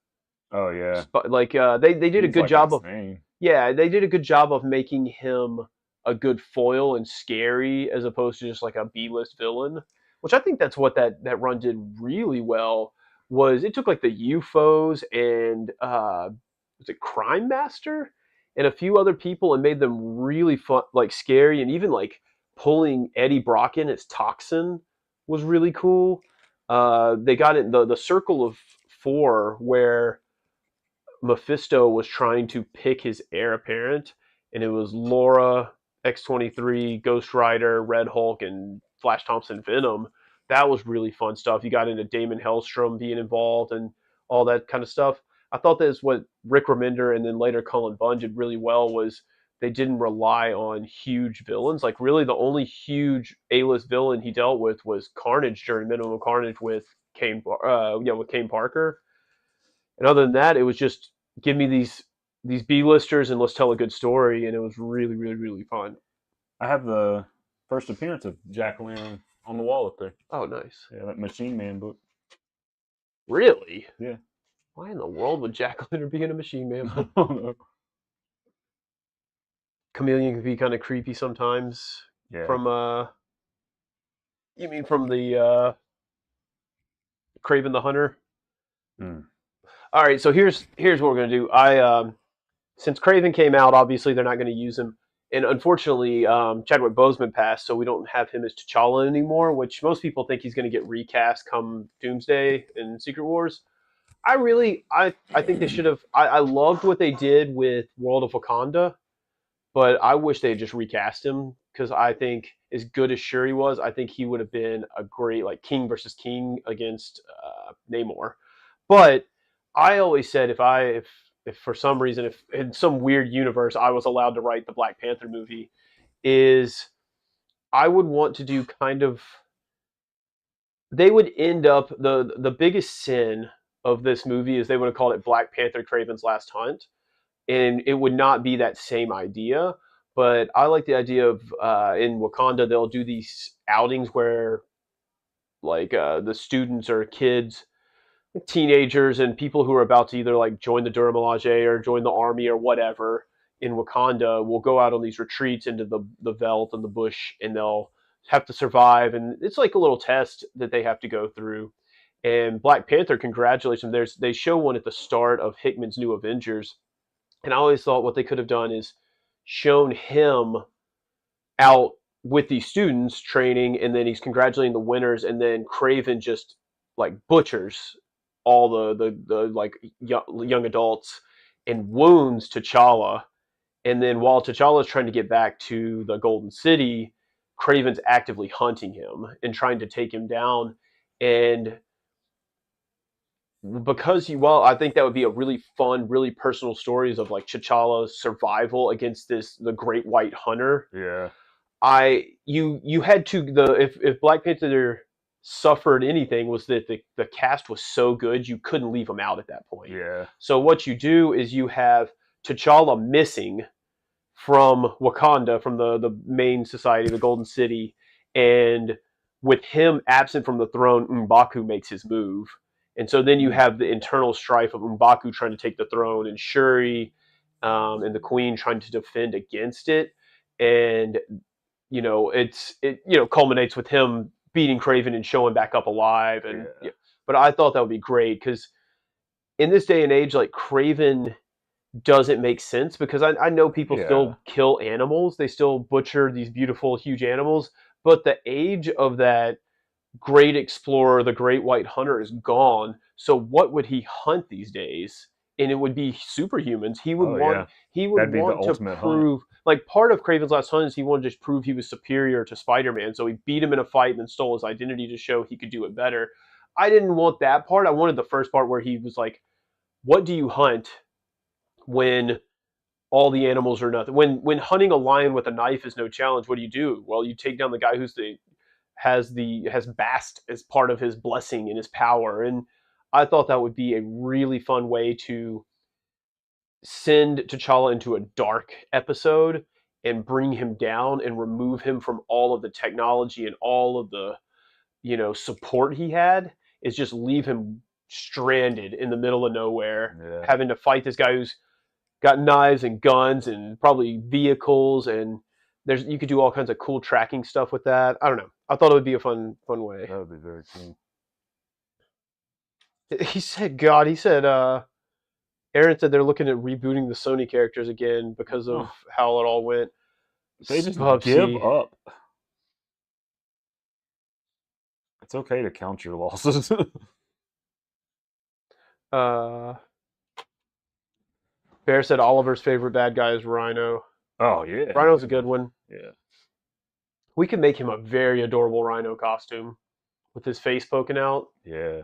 Oh yeah, Like they did a he's good like job of insane. yeah they did a good job of making him a good foil and scary as opposed to just like a B-list villain, which I think that's what that run did really well. Was it took like the UFOs and was it Crime Master and a few other people and made them really fun, like scary, and even like pulling Eddie Brock in as Toxin was really cool. They got it the Circle of Four where Mephisto was trying to pick his heir apparent, and it was Laura, X-23, Ghost Rider, Red Hulk, and Flash Thompson Venom. That was really fun stuff. You got into Damon Hellstrom being involved and all that kind of stuff. I thought that's what Rick Remender and then later Cullen Bunn did really well was they didn't rely on huge villains. Like really, the only huge A-list villain he dealt with was Carnage during Minimum Carnage with with Kane Parker, and other than that, it was just give me these B-listers and let's tell a good story, and it was really, really, really fun. I have the first appearance of Jack Lantern on the wall up there. Oh, nice. Yeah, that Machine Man book. Really? Yeah. Why in the world would Jack Leonard be in a Machine Man book? Chameleon can be kind of creepy sometimes. Yeah. From you mean from the Craven the Hunter? Mm. All right, so here's what we're gonna do. Since Craven came out, obviously they're not going to use him. And unfortunately, Chadwick Boseman passed, so we don't have him as T'Challa anymore, which most people think he's going to get recast come Doomsday in Secret Wars. I think they should have. I loved what they did with World of Wakanda, but I wish they had just recast him because I think as good as Shuri was, I think he would have been a great like King versus King against Namor. But I always said if for some reason if in some weird universe I was allowed to write the Black Panther movie, is I would want to do kind of they would end up the biggest sin of this movie is they would have called it Black Panther Kraven's Last Hunt, and it would not be that same idea. But I like the idea of in Wakanda they'll do these outings where like the students or kids, teenagers, and people who are about to either like join the Dora Milaje or join the army or whatever in Wakanda will go out on these retreats into the veldt and the bush, and they'll have to survive, and it's like a little test that they have to go through. And Black Panther congratulates them. They show one at the start of Hickman's New Avengers, and I always thought what they could have done is shown him out with these students training, and then he's congratulating the winners, and then Craven just like butchers all the like young adults and wounds T'Challa, and then while T'Challa's trying to get back to the Golden City, Craven's actively hunting him and trying to take him down, and because I think that would be a really fun, really personal stories of like T'Challa's survival against the Great White Hunter. Yeah. You had to the if Black Panther suffered anything was that the cast was so good you couldn't leave them out at that point. Yeah. So what you do is you have T'Challa missing from Wakanda, from the main society, the Golden City, and with him absent from the throne, M'Baku makes his move, and so then you Mm. have the internal strife of M'Baku trying to take the throne and Shuri and the Queen trying to defend against it, and it culminates with him beating Craven and showing back up alive, and Yeah. yeah. But I thought that would be great because in this day and age, like Craven doesn't make sense because I know people Yeah. still kill animals. They still butcher these beautiful, huge animals. But the age of that great explorer, the great white hunter, is gone. So what would he hunt these days? And it would be superhumans. Oh yeah. He would That'd be the want to ultimate hunt. prove, like, part of Craven's Last Hunt is he wanted to just prove he was superior to Spider-Man. So he beat him in a fight and then stole his identity to show he could do it better. I didn't want that part. I wanted the first part where he was like, what do you hunt when all the animals are nothing? When hunting a lion with a knife is no challenge, what do? Well, you take down the guy who's has Bast as part of his blessing and his power. And I thought that would be a really fun way to send T'Challa into a dark episode and bring him down and remove him from all of the technology and all of the support he had, is just leave him stranded in the middle of nowhere, Yeah. having to fight this guy who's got knives and guns and probably vehicles, and there's you could do all kinds of cool tracking stuff with that. I don't know. I thought it would be a fun way. That would be very cool. He said Aaron said they're looking at rebooting the Sony characters again because of Oh, how it all went. they just give Pubsy. up. It's okay to count your losses. Uh, Bear said Oliver's favorite bad guy is Rhino. Oh yeah. Rhino's a good one. Yeah. We could make him a very adorable Rhino costume with his face poking out. Yeah.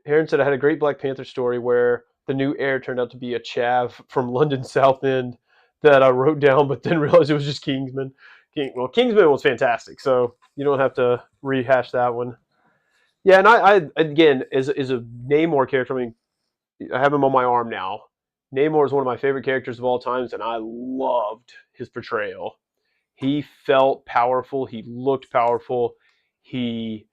Aaron said I had a great Black Panther story where the new heir turned out to be a chav from London South End that I wrote down, but then realized it was just Kingsman. Kingsman was fantastic, so you don't have to rehash that one. Yeah, and I again, is a Namor character. I mean, I have him on my arm now. Namor is one of my favorite characters of all times, and I loved his portrayal. He felt powerful. He looked powerful. He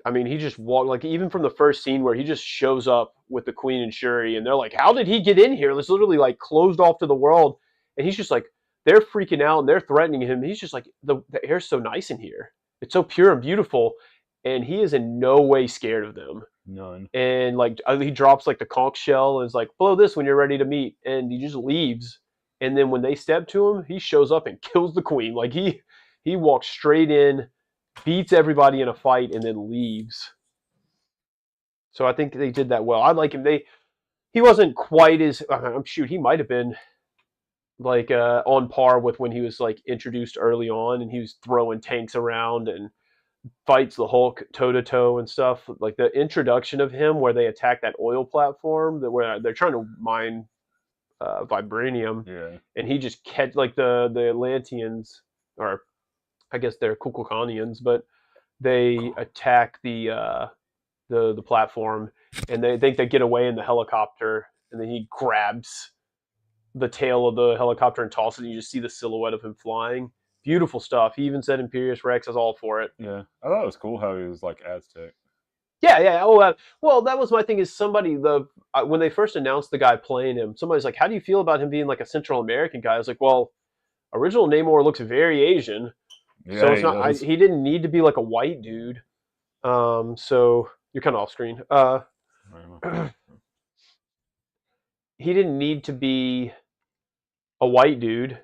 he just walked, like, even from the first scene where he just shows up with the Queen and Shuri, and they're like, "How did he get in here? It's literally like closed off to the world." And he's just like, they're freaking out and they're threatening him. He's just like, the air's so nice in here. It's so pure and beautiful, and he is in no way scared of them. None. And like he drops like the conch shell and is like, "Blow this when you're ready to meet," and he just leaves. And then when they step to him, he shows up and kills the Queen. Like he walks straight in, beats everybody in a fight, and then leaves. So I think they did that well. I like him. He wasn't quite as I'm shoot. He might have been like on par with when he was like introduced early on, and he was throwing tanks around and fights the Hulk toe to toe and stuff. Like the introduction of him, where they attack that oil platform, that where they're trying to mine vibranium, Yeah. and he just catch like the Atlanteans, or I guess they're Kukulkanians, but they attack the platform, and they think they get away in the helicopter, and then he grabs the tail of the helicopter and tosses it, and you just see the silhouette of him flying. Beautiful stuff. He even said Imperious Rex is all for it. Yeah. I thought it was cool how he was like Aztec. Yeah, yeah. Oh, well, that was my thing. Is somebody when they first announced the guy playing him, somebody's like, "How do you feel about him being like a Central American guy?" I was like, "Well, original Namor looks very Asian, so Yeah, it's he not. does. He didn't need to be like a white dude." So you're kind of off screen. He didn't need to be a white dude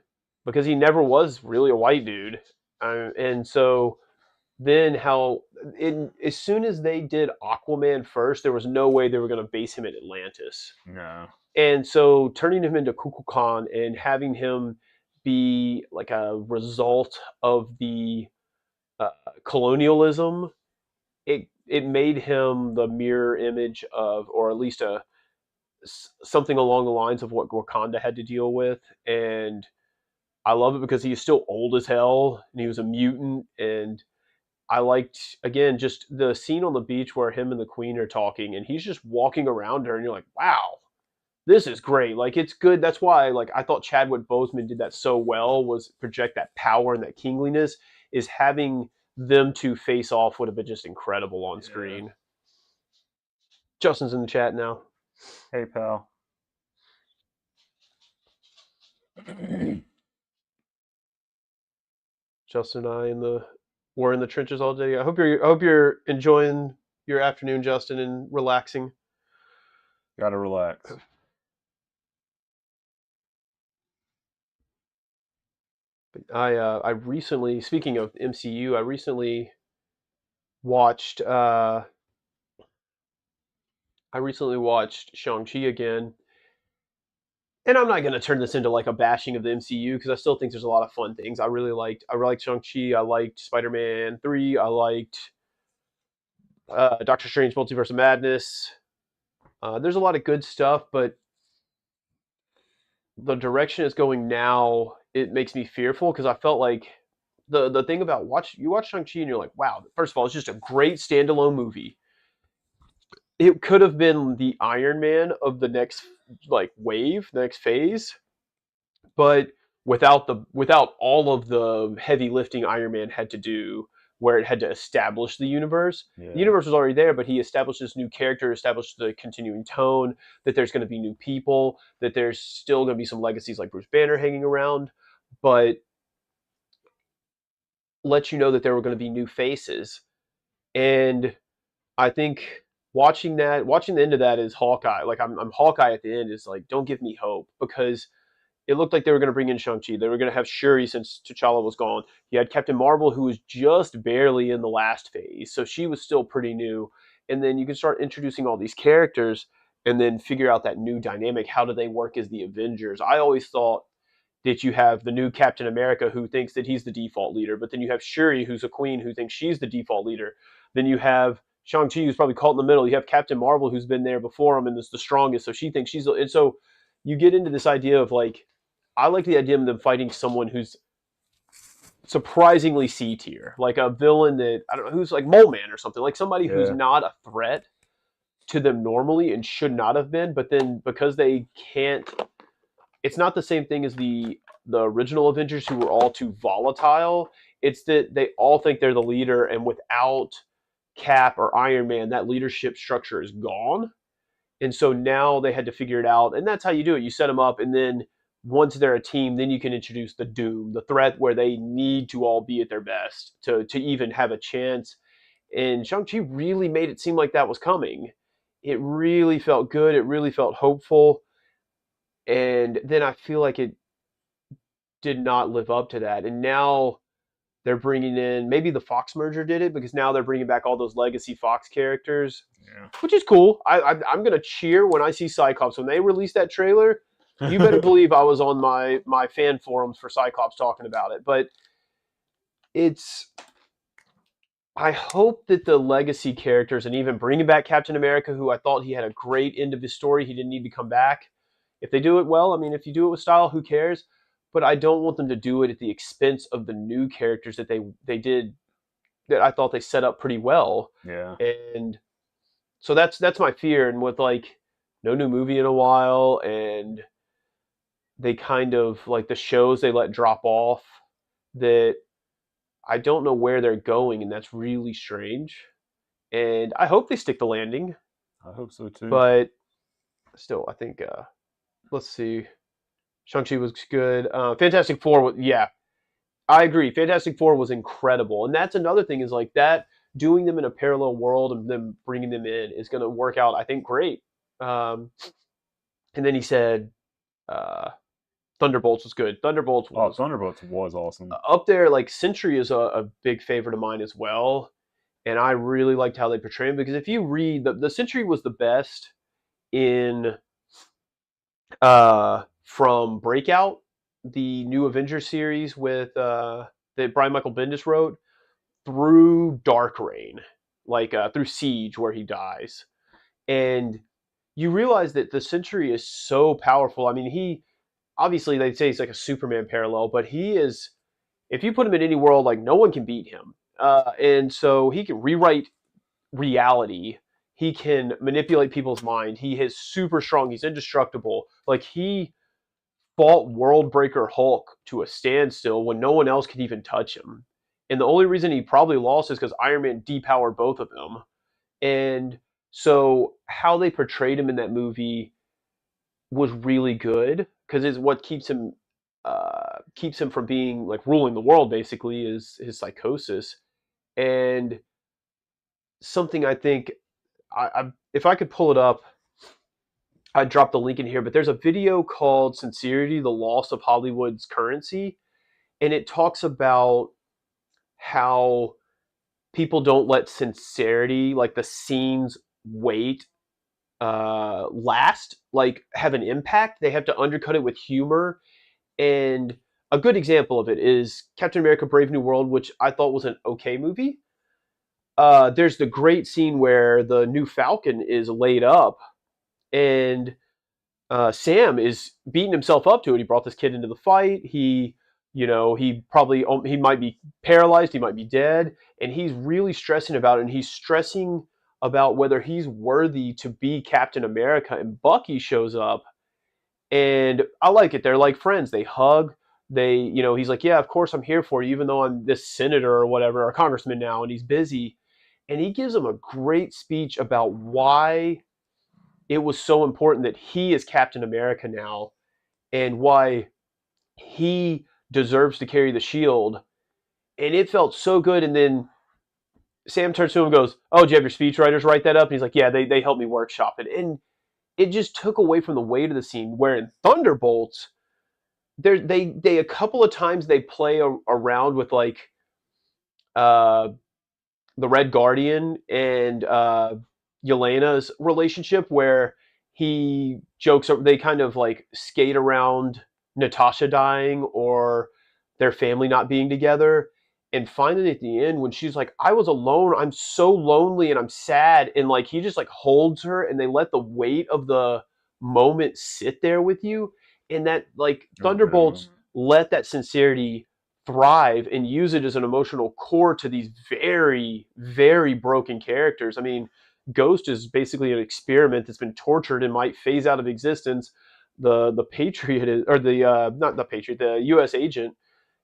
because he never was really a white dude, and so then as soon as they did Aquaman first, there was no way they were going to base him in Atlantis. No. And so turning him into Kukulkan and having him be like a result of the uh, colonialism, it made him the mirror image of, or at least something along the lines of what Wakanda had to deal with. And I love it because he's still old as hell and he was a mutant. And I liked, again, just the scene on the beach where him and the Queen are talking and he's just walking around her and you're like, wow, this is great. Like it's good. That's why like I thought Chadwick Boseman did that so well, was project that power and that kingliness, is having them two face off would have been just incredible on Yeah. screen. Justin's in the chat now. Hey, pal. Justin and I we're in the trenches all day. I hope you're enjoying your afternoon, Justin, and relaxing. Gotta relax. I recently, speaking of MCU, I recently watched Shang-Chi again. And I'm not going to turn this into like a bashing of the MCU because I still think there's a lot of fun things. I really liked Shang-Chi, I liked Spider-Man 3, I liked Doctor Strange Multiverse of Madness. There's a lot of good stuff, but the direction it's going now, it makes me fearful because I felt like the thing about watch Shang-Chi and you're like, wow, first of all, it's just a great standalone movie. It could have been the Iron Man of the next like wave, next phase, but without all of the heavy lifting Iron Man had to do, where it had to establish the universe. The Yeah. universe was already there, but he established this new character, established the continuing tone, that there's going to be new people, that there's still going to be some legacies like Bruce Banner hanging around, but let you know that there were going to be new faces. And I think watching the end of that is Hawkeye. Like I'm Hawkeye at the end is like, don't give me hope, because it looked like they were going to bring in Shang-Chi. They were going to have Shuri since T'Challa was gone. You had Captain Marvel, who was just barely in the last phase, so she was still pretty new. And then you can start introducing all these characters and then figure out that new dynamic. How do they work as the Avengers? I always thought that you have the new Captain America who thinks that he's the default leader, but then you have Shuri, who's a queen, who thinks she's the default leader. Then you have Shang-Chi, who's probably caught in the middle. You have Captain Marvel, who's been there before him and is the strongest, so she thinks she's. And so you get into this idea of like, I like the idea of them fighting someone who's surprisingly C tier, like a villain that I don't know, who's like Mole Man or something, like somebody who's Yeah. not a threat to them normally and should not have been, but then because they can't, it's not the same thing as the original Avengers who were all too volatile. It's that they all think they're the leader, and without Cap or Iron Man, that leadership structure is gone. And so now they had to figure it out, and that's how you do it. You set them up, and then once they're a team, then you can introduce the Doom, the threat where they need to all be at their best to even have a chance. And Shang-Chi really made it seem like that was coming. It really felt good. It really felt hopeful. And then I feel like it did not live up to that. And now they're bringing in, maybe the Fox merger did it, because now they're bringing back all those legacy Fox characters, Yeah. which is cool. I'm gonna cheer when I see Cyclops when they release that trailer. You better believe I was on my fan forums for Cyclops talking about it. But it's, I hope that the legacy characters, and even bringing back Captain America, who I thought he had a great end of his story, he didn't need to come back. If they do it well, I mean, if you do it with style, who cares? But I don't want them to do it at the expense of the new characters that they did, that I thought they set up pretty well. Yeah. And so that's my fear. And with like no new movie in a while, and they kind of like the shows they let drop off, that I don't know where they're going, and that's really strange. And I hope they stick the landing, I hope so too. but still, I think let's see. Shang-Chi was good. Fantastic Four was, yeah, I agree. Fantastic Four was incredible, and that's another thing is like that, doing them in a parallel world and them bringing them in is going to work out, I think, great. Um, and then he said uh, Thunderbolts was good. Thunderbolts Oh, was Thunderbolts was awesome. up there. Like Sentry is a big favorite of mine as well, and I really liked how they portrayed him, because if you read the Sentry was the best in from Breakout, the new Avengers series with that Brian Michael Bendis wrote, through Dark Reign, like through Siege, where he dies, and you realize that the Sentry is so powerful. I mean, he obviously they'd say he's like a Superman parallel, but he is. If you put him in any world, like no one can beat him, and so he can rewrite reality. He can manipulate people's mind. He is super strong. He's indestructible. Like he fought World Breaker Hulk to a standstill when no one else could even touch him. And the only reason he probably lost is because Iron Man depowered both of them. And so how they portrayed him in that movie was really good because it's what keeps him from being like ruling the world. Basically, is his psychosis. And something I think if I could pull it up, I'd drop the link in here. But there's a video called "Sincerity: The Loss of Hollywood's Currency," and it talks about how people don't let sincerity, like the scenes, weight last, like have an impact. They have to undercut it with humor. And a good example of it is Captain America: Brave New World, which I thought was an okay movie. There's the great scene where the new Falcon is laid up, and Sam is beating himself up to it. He brought this kid into the fight. He might be paralyzed. He might be dead, and he's really stressing about it. And he's stressing about whether he's worthy to be Captain America. And Bucky shows up, and I like it. They're like friends. They hug. He's like, yeah, of course I'm here for you, even though I'm this senator or whatever, or congressman now, and he's busy. And he gives him a great speech about why it was so important that he is Captain America now and why he deserves to carry the shield. And it felt so good. And then Sam turns to him and goes, "Oh, did you have your speechwriters write that up?" And he's like, "Yeah, they helped me workshop it." And it just took away from the weight of the scene. Where in Thunderbolts, they a couple of times they play around with like uh, the Red Guardian and Yelena's relationship, where he jokes, they kind of like skate around Natasha dying or their family not being together. And finally, at the end, when she's like, "I was alone. I'm so lonely and I'm sad," and like he just like holds her, and they let the weight of the moment sit there with you, and that like Okay. Thunderbolts let that sincerity thrive and use it as an emotional core to these very, very broken characters. I mean, Ghost is basically an experiment that's been tortured and might phase out of existence. The Patriot is, or the not the Patriot, the U.S. agent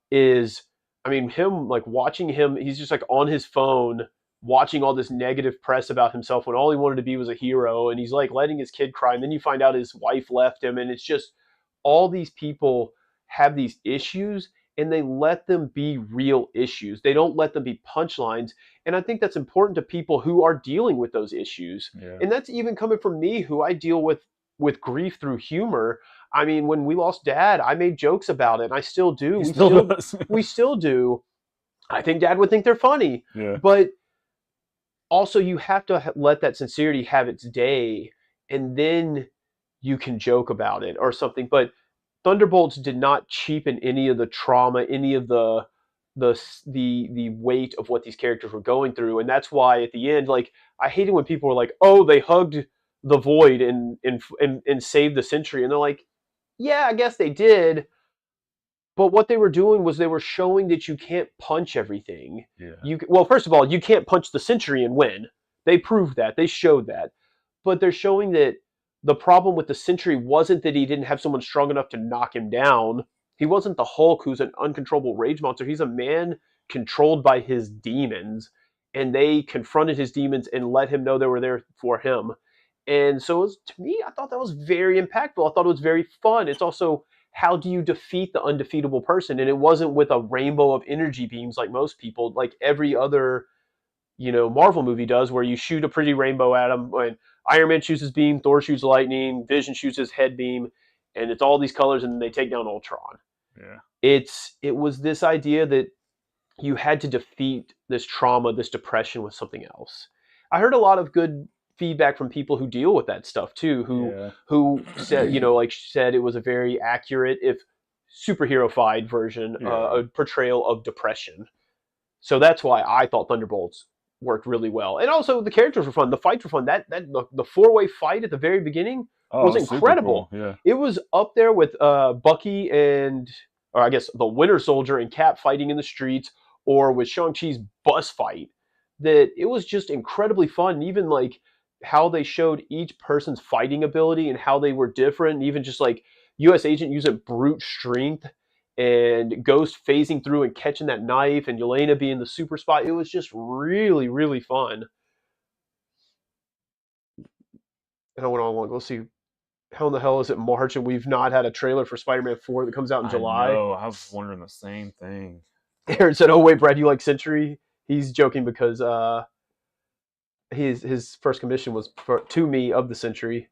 is, I mean, him like watching him, he's just like on his phone watching all this negative press about himself when all he wanted to be was a hero, and he's like letting his kid cry, and then you find out his wife left him, and it's just all these people have these issues and they let them be real issues. They don't let them be punchlines. And I think that's important to people who are dealing with those issues. Yeah. And that's even coming from me, who I deal with grief through humor. I mean, when we lost dad, I made jokes about it, and I still do. He We still still does. we still do. I think dad would think they're funny. Yeah. But also you have to let that sincerity have its day, and then you can joke about it or something. But Thunderbolts did not cheapen any of the trauma, any of the weight of what these characters were going through. And that's why at the end, like, I hated when people were like, "Oh, they hugged the void and saved the century," and they're like, "Yeah, I guess they did." But what they were doing was they were showing that you can't punch everything. Yeah. Well, first of all, you can't punch the century and win. They proved that. They showed that. But they're showing that the problem with the century wasn't that he didn't have someone strong enough to knock him down. He wasn't the Hulk who's an uncontrollable rage monster. He's a man controlled by his demons, and they confronted his demons and let him know they were there for him. And so, to me, I thought that was very impactful. I thought it was very fun. It's also, how do you defeat the undefeatable person? And it wasn't with a rainbow of energy beams like most people, like every other Marvel movie does, where you shoot a pretty rainbow at them. When Iron Man shoots his beam, Thor shoots lightning, Vision shoots his head beam, and it's all these colors, and they take down Ultron. Yeah. It was this idea that you had to defeat this trauma, this depression, with something else. I heard a lot of good feedback from people who deal with that stuff too, Yeah. who said, like she said, it was a very accurate, if superhero-fied version, Yeah. a portrayal of depression. So that's why I thought Thunderbolts worked really well, and also the characters were fun. The fights were fun. The four-way fight at the very beginning Oh, was it's super cool. incredible. Yeah. It was up there with Bucky and, or I guess the Winter Soldier and Cap fighting in the streets, or with Shang-Chi's bus fight. That it was just incredibly fun. And even like how they showed each person's fighting ability and how they were different, and even just like U.S. Agent using brute strength and Ghost phasing through and catching that knife and Yelena being the super spy. It was just really, really fun. And I went on long. Let's see. How in the hell is it March and we've not had a trailer for Spider-Man 4 that comes out in I July? know. I was wondering the same thing. Aaron said, "Oh wait, Brad, you like Century?" He's joking because his first commission was to me of the Century.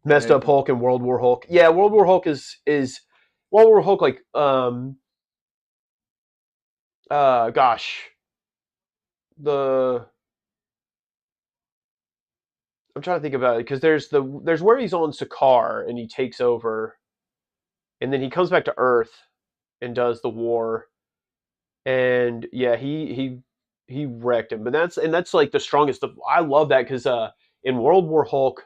Messed Hey, up Hulk and World War Hulk. Yeah, World War Hulk is World War Hulk like gosh, the I'm trying to think about it because there's where he's on Sakaar and he takes over, and then he comes back to Earth and does the war, and yeah, he wrecked him. But that's like the strongest. I love that because in World War Hulk,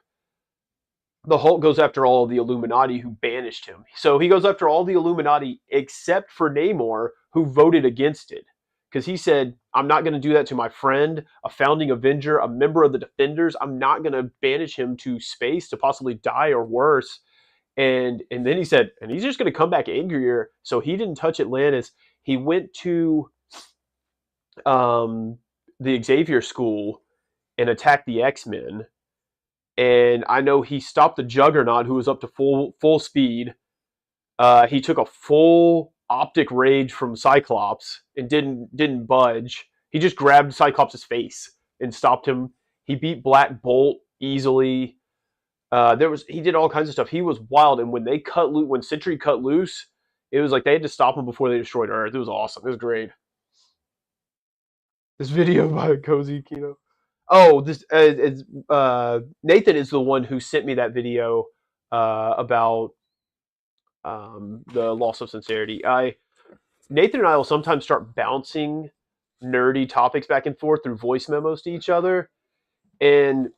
the Hulk goes after all of the Illuminati who banished him. So he goes after all the Illuminati except for Namor, who voted against it. Because he said, I'm not going to do that to my friend, a founding Avenger, a member of the Defenders. I'm not going to banish him to space to possibly die or worse. And then he said, and he's just going to come back angrier. So he didn't touch Atlantis. He went to the Xavier School and attacked the X-Men, and I know he stopped the Juggernaut, who was up to full speed. He took a full optic rage from Cyclops and didn't budge. He just grabbed Cyclops' face and stopped him. He beat Black Bolt easily. He did all kinds of stuff. He was wild, and when Sentry cut loose, it was like they had to stop him before they destroyed Earth. It was awesome. It was great. This video by Cozy Kino. Oh, this Nathan is the one who sent me that video about the loss of sincerity. I Nathan and I will sometimes start bouncing nerdy topics back and forth through voice memos to each other, and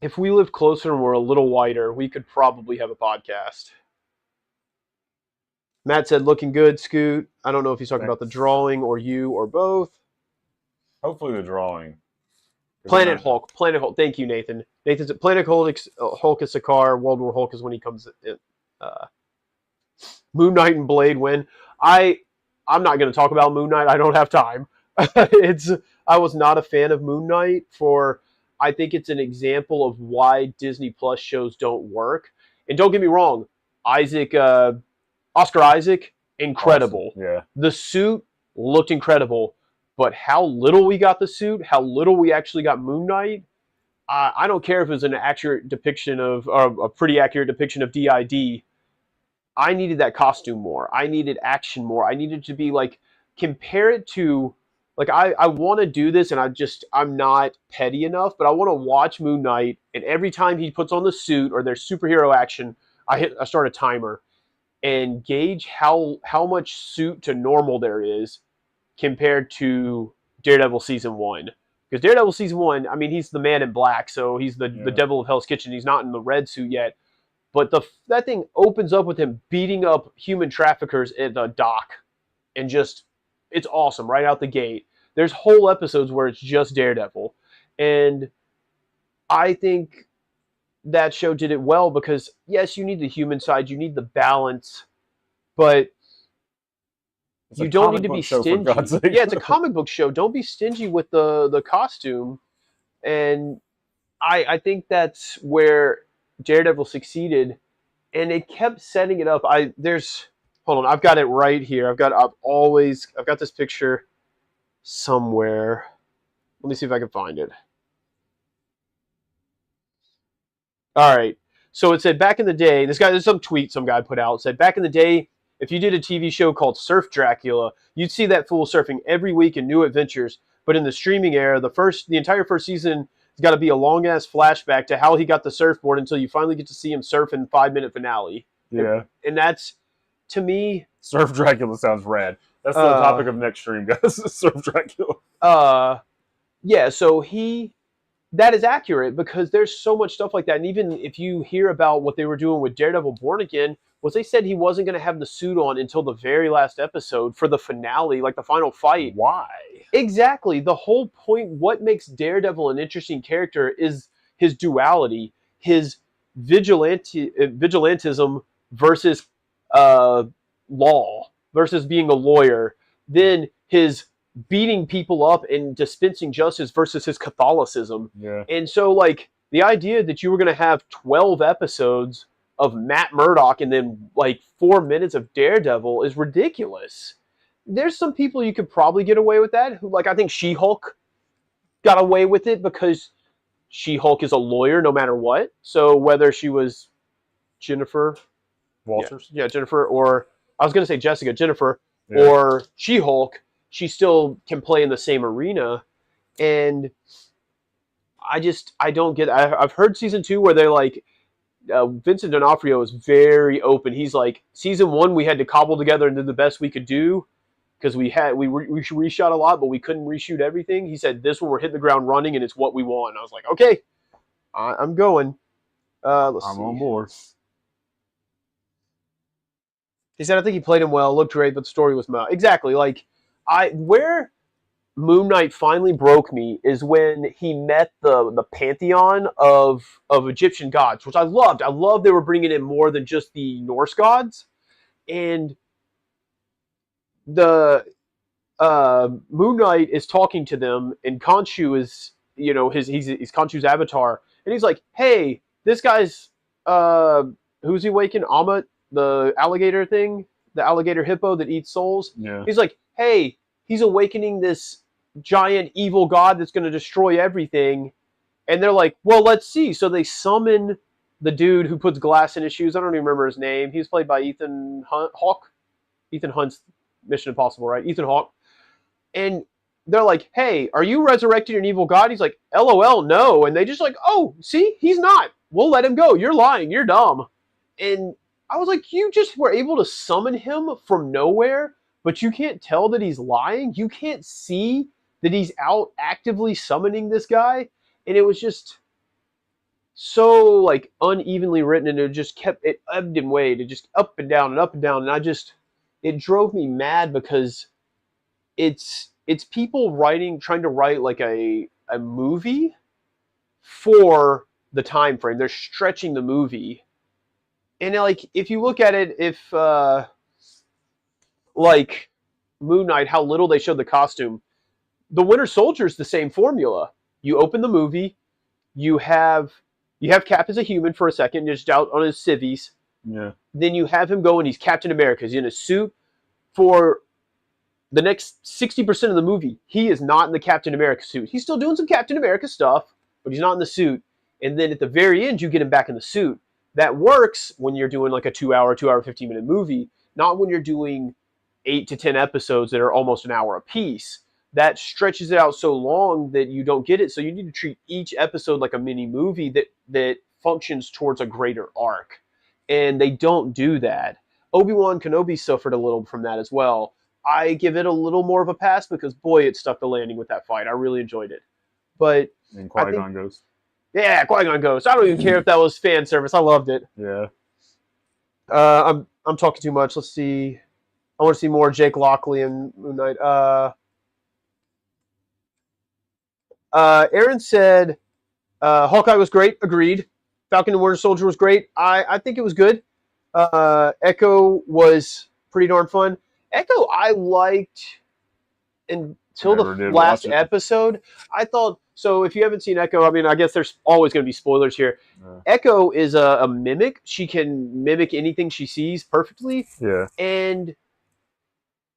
if we live closer and we're a little wider, we could probably have a podcast. Matt said, "Looking good, Scoot." I don't know if he's talking about the thanks. drawing or you or both. Hopefully the drawing. Then Planet Hulk. Planet Hulk. Thank you, Nathan. Nathan said, Planet Hulk, Hulk is Sakaar. World War Hulk is when he comes in. Moon Knight and Blade win. I'm not going to talk about Moon Knight. I don't have time. I was not a fan of Moon Knight for. I think it's an example of why Disney Plus shows don't work. And don't get me wrong, Oscar Isaac, awesome. incredible. Yeah. The suit looked incredible, but how little we got the suit, how little we actually got Moon Knight. I don't care if it was an accurate depiction of, or a pretty accurate depiction of DID. I needed that costume more. I needed action more. I needed to be like, compare it to, like, I want to do this, and I'm not petty enough, but I want to watch Moon Knight, and every time he puts on the suit or there's superhero action, I start a timer and gauge how much suit to normal there is compared to Daredevil season one. Because Daredevil season one, I mean, he's the man in black, so he's the Yeah. devil of Hell's Kitchen. He's not in the red suit yet, but that thing opens up with him beating up human traffickers at the dock, and just it's awesome right out the gate. There's whole episodes where it's just Daredevil, and I think that show did it well because yes, you need the human side, you need the balance, but It's a you don't need comic to be book show, for God's stingy. sake. Yeah, it's a comic book show. Don't be stingy with the costume, and I think that's where Daredevil succeeded, and it kept setting it up. Hold on, I've got it right here. I've got this picture somewhere. Let me see if I can find it. All right. So it said back in the day, there's some tweet some guy put out, said back in the day, if you did a TV show called Surf Dracula, you'd see that fool surfing every week in new adventures. But in the streaming era, the entire first season has got to be a long ass flashback to how he got the surfboard until you finally get to see him surf in 5 minute finale. Yeah. And that's, to me, Surf Dracula sounds rad. That's the topic of next stream, guys. Surf Dracula. yeah. So he that is accurate because there's so much stuff like that. And even if you hear about what they were doing with Daredevil Born Again, was they said he wasn't going to have the suit on until the very last episode for the finale, like the final fight. Why? Exactly. The whole point, what makes Daredevil an interesting character is his duality, his vigilantism versus uh, law, versus being a lawyer, then his beating people up and dispensing justice versus his Catholicism. Yeah. And so, like, the idea that you were going to have 12 episodes of Matt Murdock and then, like, 4 minutes of Daredevil is ridiculous. There's some people you could probably get away with that. Who, like, I think She-Hulk got away with it because She-Hulk is a lawyer no matter what. So whether she was Jennifer, Walters. yeah, Jennifer, or I was going to say Jessica, Jennifer, Yeah. or She-Hulk, she still can play in the same arena. And I don't get. I've heard season 2 where they're like, Vincent D'Onofrio is very open. He's like, season 1 we had to cobble together and do the best we could do because we reshot a lot, but we couldn't reshoot everything. He said this one we're hitting the ground running and it's what we want. I was like, okay, I'm going. Let's I'm see. on board. He said I think he played him well, looked great, but the story was exactly like where Moon Knight finally broke me is when he met the pantheon of Egyptian gods, which I loved. I loved they were bringing in more than just the Norse gods, and the Moon Knight is talking to them, and Khonshu is, he's Khonshu's avatar, and he's like, "Hey, this guy's who's he waking? Ammit, the alligator thing, the alligator hippo that eats souls." Yeah. He's like, "Hey, he's awakening this giant evil god that's going to destroy everything." And they're like, "Well, let's see." So they summon the dude who puts glass in his shoes. I don't even remember his name. He was played by Ethan Hawke. Ethan Hunt's Mission Impossible, right? Ethan Hawke. And they're like, "Hey, are you resurrecting an evil god?" He's like, "LOL, no." And they just like, "Oh, see, he's not. We'll let him go. You're lying. You're dumb." And I was like, you just were able to summon him from nowhere, but you can't tell that he's lying. You can't see that he's out actively summoning this guy. And it was just so like unevenly written, and it ebbed and weighed. It just up and down and up and down. And it drove me mad because it's people trying to write like a movie for the time frame. They're stretching the movie. And like if you look at it, if like Moon Knight, how little they showed the costume, the Winter Soldier's the same formula. You open the movie, you have Cap as a human for a second, just out on his civvies. Yeah. Then you have him go and he's Captain America. He's in a suit for the next 60% of the movie. He is not in the Captain America suit. He's still doing some Captain America stuff, but he's not in the suit. And then at the very end, you get him back in the suit. That works when you're doing like a 2 hour, 15-minute movie, not when you're doing 8 to 10 episodes that are almost an hour apiece. That stretches it out so long that you don't get it. So you need to treat each episode like a mini movie that functions towards a greater arc. And they don't do that. Obi-Wan Kenobi suffered a little from that as well. I give it a little more of a pass because, boy, it stuck the landing with that fight. I really enjoyed it. But And Qui-Gon goes. Yeah, Qui-Gon goes. I don't even care if that was fan service. I loved it. Yeah. I'm talking too much. Let's see. I want to see more Jake Lockley and Moon Knight. Aaron said Hawkeye was great. Agreed. Falcon and Winter Soldier was great. I think it was good. Echo was pretty darn fun. Echo I liked until the last episode. I thought, so if you haven't seen Echo, I mean, I guess there's always going to be spoilers here. Echo is a mimic. She can mimic anything she sees perfectly. Yeah. And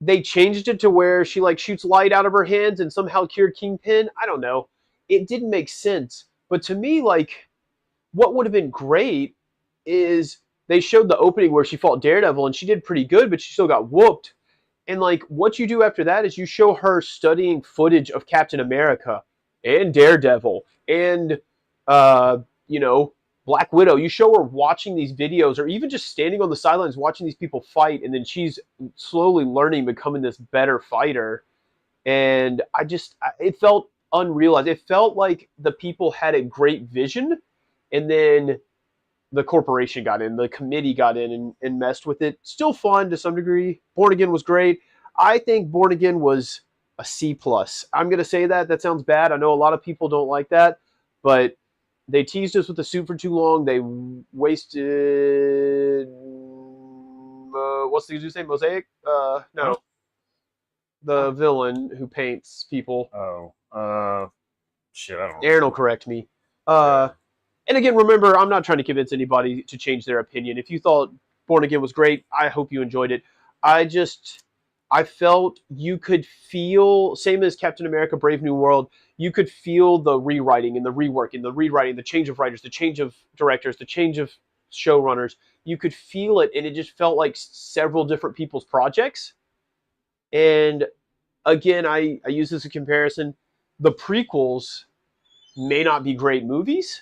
they changed it to where she like shoots light out of her hands and somehow cured Kingpin. I don't know. It didn't make sense. But to me, like, what would have been great is they showed the opening where she fought Daredevil and she did pretty good, but she still got whooped. And like what you do after that is you show her studying footage of Captain America and Daredevil and Black Widow. You show her watching these videos or even just standing on the sidelines watching these people fight, and then she's slowly learning, becoming this better fighter. And it felt unrealized. It felt like the people had a great vision, and then the corporation got in, the committee got in and messed with it. Still fun to some degree. Born Again was great. I think Born Again was a C plus. I'm gonna say that. That sounds bad. I know a lot of people don't like that, but they teased us with the suit for too long. They wasted. What's the dude's name? Mosaic? Huh? No, the villain who paints people. Oh, shit, I don't Aaron will remember. correct me. Yeah. Uh, and again, remember, I'm not trying to convince anybody to change their opinion. If you thought Born Again was great, I hope you enjoyed it. I just, I felt you could feel, same as Captain America Brave New World, you could feel the rewriting and the reworking, the rewriting, the change of writers, the change of directors, the change of showrunners. You could feel it, and it just felt like several different people's projects. And again, I use this as a comparison. The prequels may not be great movies,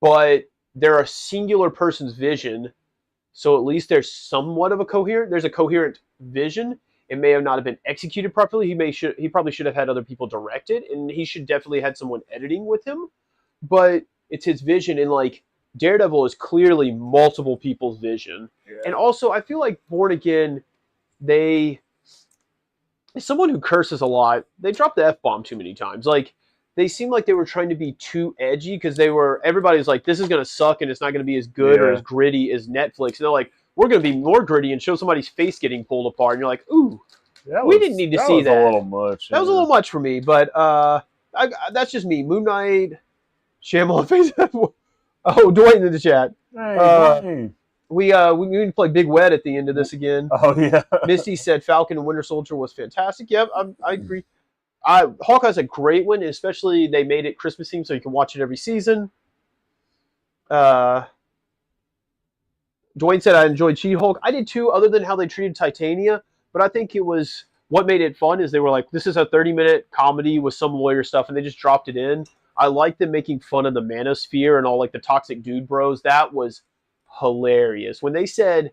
but they're a singular person's vision. So at least there's a coherent vision. It may have not have been executed properly. He probably should have had other people direct it, and he should definitely had someone editing with him. But it's his vision, and like Daredevil is clearly multiple people's vision. Yeah. And also, I feel like Born Again, they as someone who curses a lot, they dropped the F bomb too many times. Like they seemed like they were trying to be too edgy because everybody's like, this is gonna suck and it's not gonna be as good or Yeah. as gritty as Netflix. And they're like, we're gonna be more gritty and show somebody's face getting pulled apart. And you're like, ooh, we didn't need to That see was a that. little much. That was a little much for me, but that's just me. Moon Knight, Shyamalan face. Oh, Dwayne in the chat. Hey, Uh, Dwayne. we need to play Big Wet at the end of this again. Oh yeah. Misty said Falcon and Winter Soldier was fantastic. Yep, I agree. Hawkeye's a great one, especially they made it Christmas themed so you can watch it every season. Uh, Dwayne said I enjoyed She-Hulk. I did too, other than how they treated Titania. But I think it was what made it fun is they were like, this is a 30-minute comedy with some lawyer stuff, and they just dropped it in. I like them making fun of the manosphere and all like the toxic dude bros. That was hilarious. When they said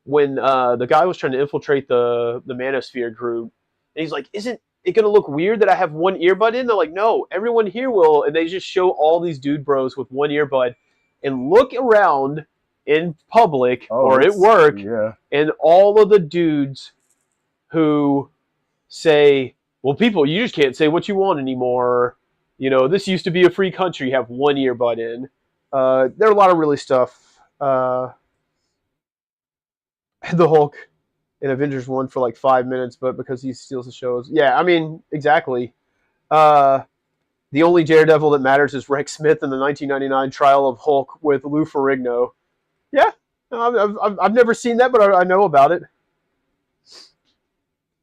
when the guy was trying to infiltrate the manosphere group, and he's like, isn't it going to look weird that I have one earbud in? They're like, no, everyone here will. And they just show all these dude bros with one earbud and look around in public or at work, Yeah. and all of the dudes who say, well, people, you just can't say what you want anymore. This used to be a free country. You have one earbud in. There are a lot of really stuff. The Hulk in Avengers 1 for like 5 minutes, but because he steals the shows. Yeah, I mean, exactly. The only Daredevil that matters is Rex Smith in the 1999 Trial of Hulk with Lou Ferrigno. Yeah, I've never seen that, but I know about it.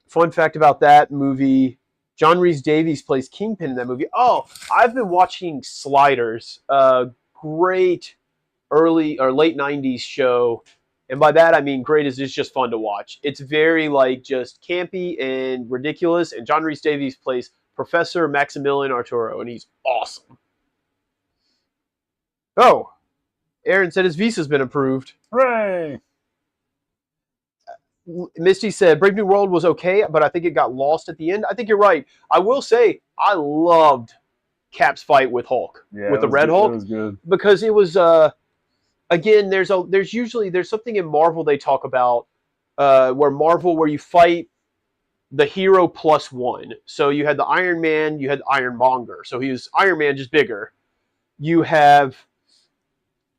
Fun fact about that movie, John Rhys Davies plays Kingpin in that movie. Oh, I've been watching Sliders, a great early or late 90s show. And by that I mean great is it's just fun to watch. It's very like just campy and ridiculous. And John Rhys Davies plays Professor Maximilian Arturo, and he's awesome. Oh, Aaron said his visa's been approved. Hooray! Misty said Brave New World was okay, but I think it got lost at the end. I think you're right. I will say I loved Cap's fight with Hulk, with the Red Hulk. It was good. Because it was again, there's something in Marvel they talk about where you fight the hero plus one. So you had the Iron Man, you had Ironmonger. So he was Iron Man, just bigger. You have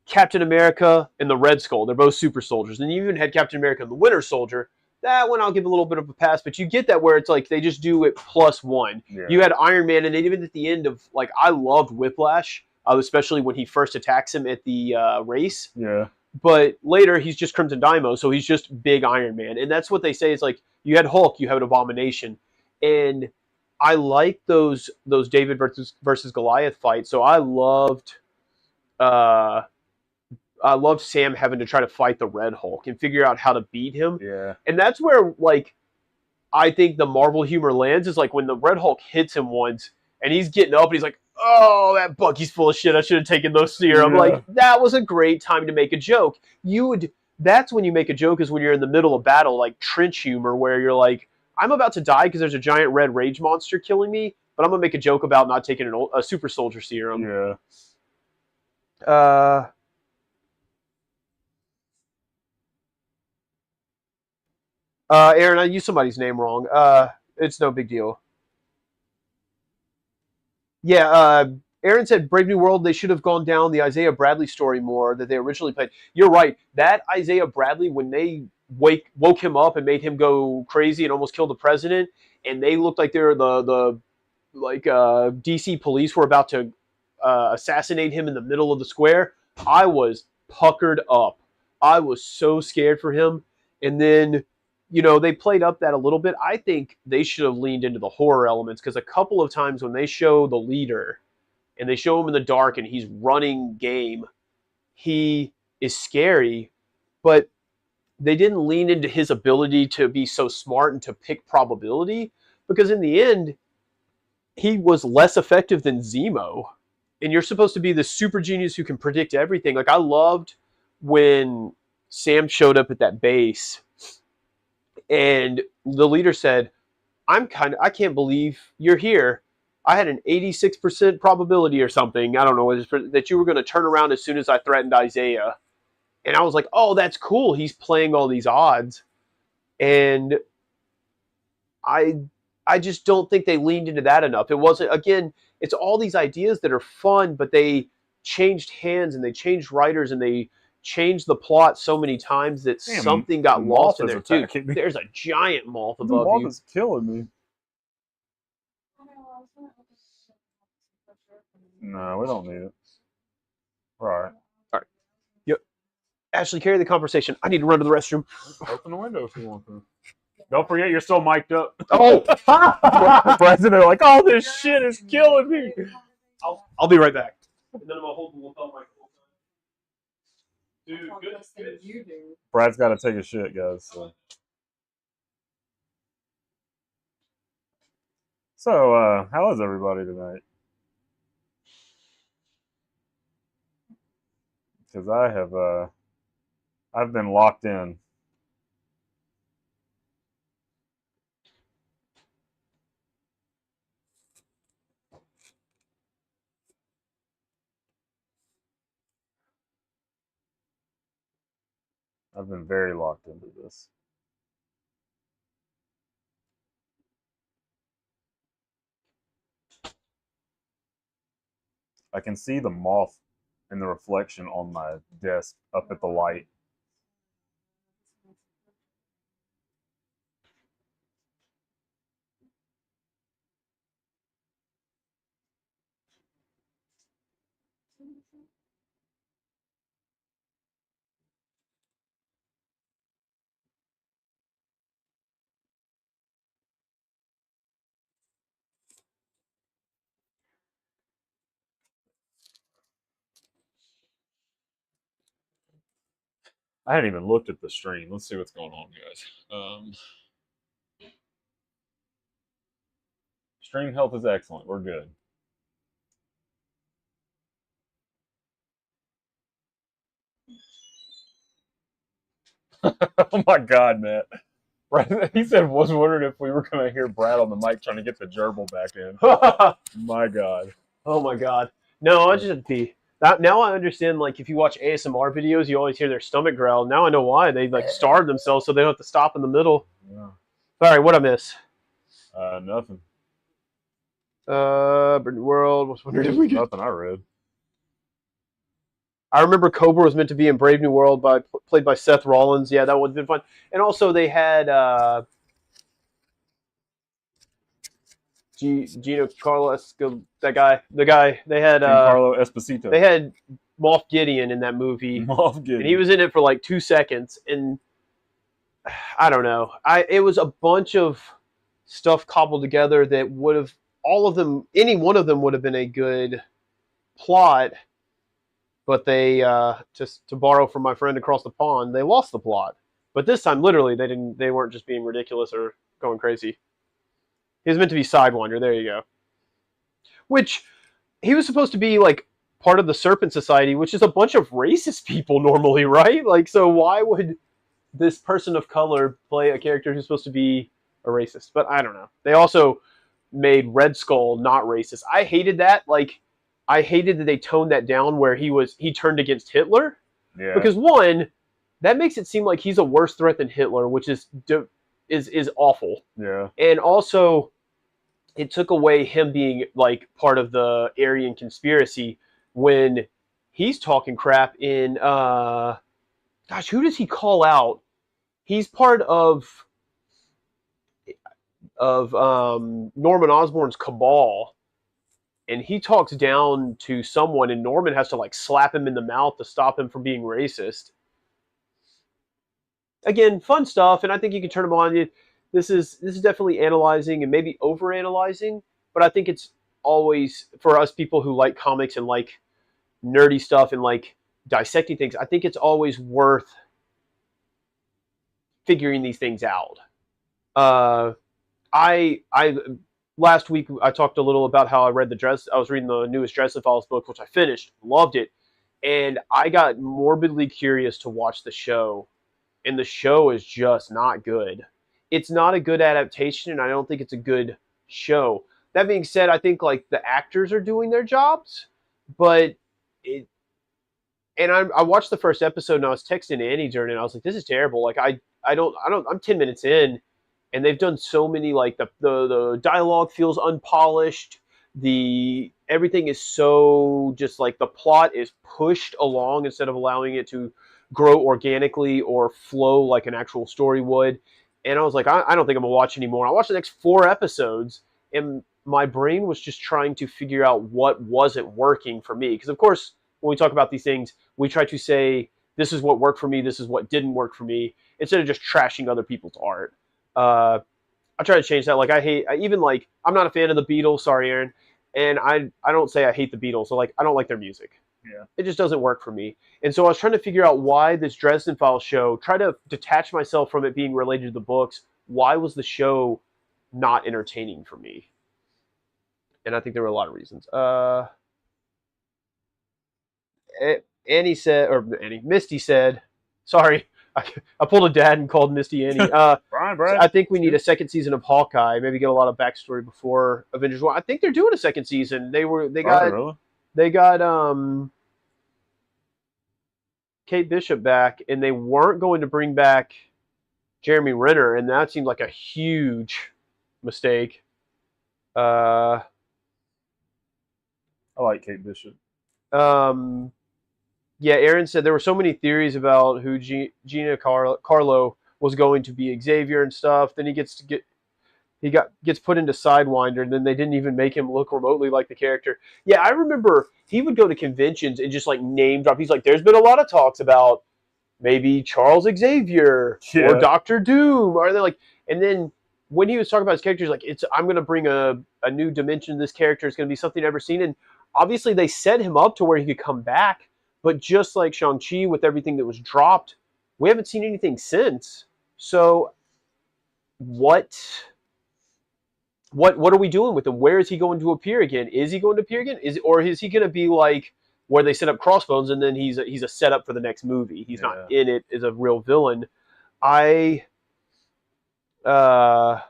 Captain America and the Red Skull. They're both super soldiers. And you even had Captain America and the Winter Soldier. That one I'll give a little bit of a pass, but you get that where it's like they just do it plus one. Yeah. You had Iron Man, and even at the end of like I loved Whiplash, especially when he first attacks him at the race. Yeah. But later he's just Crimson Daimon, so he's just big Iron Man, and that's what they say. It's like you had Hulk, you had an Abomination, and I like those David versus Goliath fights. So I loved Sam having to try to fight the Red Hulk and figure out how to beat him. Yeah. And that's where, like, I think the Marvel humor lands is like when the Red Hulk hits him once and he's getting up and he's like, oh, that Bucky's full of shit. I should have taken those serum. Yeah. Like, that was a great time to make a joke. That's when you make a joke is when you're in the middle of battle, like trench humor, where you're like, I'm about to die because there's a giant red rage monster killing me, But I'm gonna make a joke about not taking a super soldier serum. Yeah. Uh, Aaron, I used somebody's name wrong. It's no big deal. Yeah, Aaron said Brave New World. They should have gone down the Isaiah Bradley story more that they originally played. You're right. That Isaiah Bradley, when they woke him up and made him go crazy and almost killed the president, and they looked like they're the DC police were about to assassinate him in the middle of the square. I was puckered up. I was so scared for him. And then, they played up that a little bit. I think they should have leaned into the horror elements because a couple of times when they show the leader and they show him in the dark and he's running game, he is scary, but they didn't lean into his ability to be so smart and to pick probability because in the end, he was less effective than Zemo. And you're supposed to be the super genius who can predict everything. Like I loved when Sam showed up at that base and the leader said, I can't believe you're here. I had an 86% probability or something. I don't know that you were going to turn around as soon as I threatened Isaiah. And I was like, oh, that's cool. He's playing all these odds. And I I just don't think they leaned into that enough. It wasn't, again, it's all these ideas that are fun, but they changed hands and they changed writers and they changed the plot so many times that Damn, something got moth lost in is there. Dude, attacking me. there's a giant moth The above moth you. is killing me. No, we don't need it. Right. All right. Yep. Ashley, carry the conversation. I need to run to the restroom. Open the window if you want to. Don't forget you're still mic'd up. Oh! President, like, oh, this shit is killing me. I'll be right back. And then I'm going to hold the lapel mic the whole time. Dude, good. Brad's got to take a shit, guys. So, how is everybody tonight? Because I've been locked in. I've been very locked into this. I can see the moth in the reflection on my desk up at the light. I hadn't even looked at the stream. Let's see what's going on, guys. Stream health is excellent. We're good. Oh my god, Matt. He said, was wondering if we were going to hear Brad on the mic trying to get the gerbil back in. My god. Oh my god. No, I just pee. Now I understand, like, if you watch ASMR videos, you always hear their stomach growl. Now I know why. They, like, starve themselves so they don't have to stop in the middle. Yeah. All right, what'd I miss? Nothing. World. Was wondering if we could... Nothing I read. I remember Cobra was meant to be in Brave New World, played by Seth Rollins. Yeah, that would have been fun. And also they had Gino Carlos, that guy. The guy they had Giancarlo Esposito. They had Moff Gideon in that movie. Moff Gideon. And he was in it for like 2 seconds, and I don't know. It was a bunch of stuff cobbled together that would have any one of them would have been a good plot. But they, just to borrow from my friend across the pond, they lost the plot. But this time, literally, they weren't just being ridiculous or going crazy. He was meant to be Sidewinder. There you go. Which, he was supposed to be, like, part of the Serpent Society, which is a bunch of racist people normally, right? Like, so why would this person of color play a character who's supposed to be a racist? But I don't know. They also made Red Skull not racist. I hated that. Like, I hated that they toned that down where he turned against Hitler, Yeah. because one, that makes it seem like he's a worse threat than Hitler, which is awful. Yeah. And also, it took away him being like part of the Aryan conspiracy when he's talking crap in gosh, who does he call out? He's part of Norman Osborn's cabal, and he talks down to someone, and Norman has to like slap him in the mouth to stop him from being racist. Again, fun stuff, and I think you can turn them on. This is definitely analyzing and maybe over analyzing, but I think it's always for us people who like comics and like nerdy stuff and like dissecting things. I think it's always worth figuring these things out. Uh, I last week I talked a little about how I read the dress. I was reading the newest Dresden Files book, which I finished, loved it, and I got morbidly curious to watch the show, and the show is just not good. It's not a good adaptation, and I don't think it's a good show. That being said, I think like the actors are doing their jobs, but it. And I watched the first episode, and I was texting Annie during it. And I was like, "This is terrible. Like I don't. I'm 10 minutes in, and they've done so many like the dialogue feels unpolished. The everything is so just like the plot is pushed along instead of allowing it to grow organically or flow like an actual story would. And I was like, I don't think I'm gonna watch anymore. I watched the next 4 episodes, and my brain was just trying to figure out what wasn't working for me. Because of course, when we talk about these things, we try to say this is what worked for me, this is what didn't work for me, instead of just trashing other people's art. Uh, I try to change that. Like even like I'm not a fan of the Beatles. Sorry, Aaron. And I don't say I hate the Beatles. So like I don't like their music. Yeah. It just doesn't work for me. And so I was trying to figure out why this Dresden Files show. Try to detach myself from it being related to the books. Why was the show not entertaining for me? And I think there were a lot of reasons. Annie said, or Annie, Misty said, sorry, I pulled a dad and called Misty Annie. Brian, So Brad. I think we need a second season of Hawkeye. Maybe get a lot of backstory before Avengers 1. I think they're doing a second season. They Brian, really? got Kate Bishop back, and they weren't going to bring back Jeremy Renner, and that seemed like a huge mistake. I like Kate Bishop. Yeah, Aaron said there were so many theories about who Gina Carlo was going to be Xavier and stuff. Then gets put into Sidewinder, and then they didn't even make him look remotely like the character. Yeah, I remember he would go to conventions and just like name drop. He's like, "There's been a lot of talks about maybe Charles Xavier or Yeah. Doctor Doom," or they're like, and then when he was talking about his character, he's like, I'm going to bring a new dimension to this character. It's going to be something I've never seen, and obviously they set him up to where he could come back. But just like Shang-Chi with everything that was dropped, we haven't seen anything since. So what are we doing with him? Where is he going to appear again? Is he going to appear again? Or is he going to be like where they set up Crossbones and then he's a setup for the next movie? He's not in it as a real villain. I don't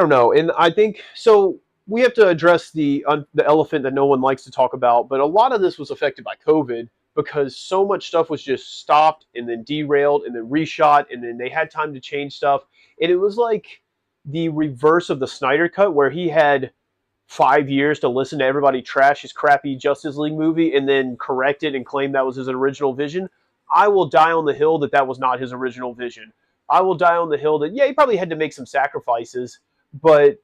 know, and I think so. We have to address the elephant that no one likes to talk about, but a lot of this was affected by COVID because so much stuff was just stopped and then derailed and then reshot, and then they had time to change stuff, and it was like the reverse of the Snyder Cut, where he had 5 years to listen to everybody trash his crappy Justice League movie and then correct it and claim that was his original vision. I will die on the hill that that was not his original vision. I will die on the hill that, yeah, he probably had to make some sacrifices, but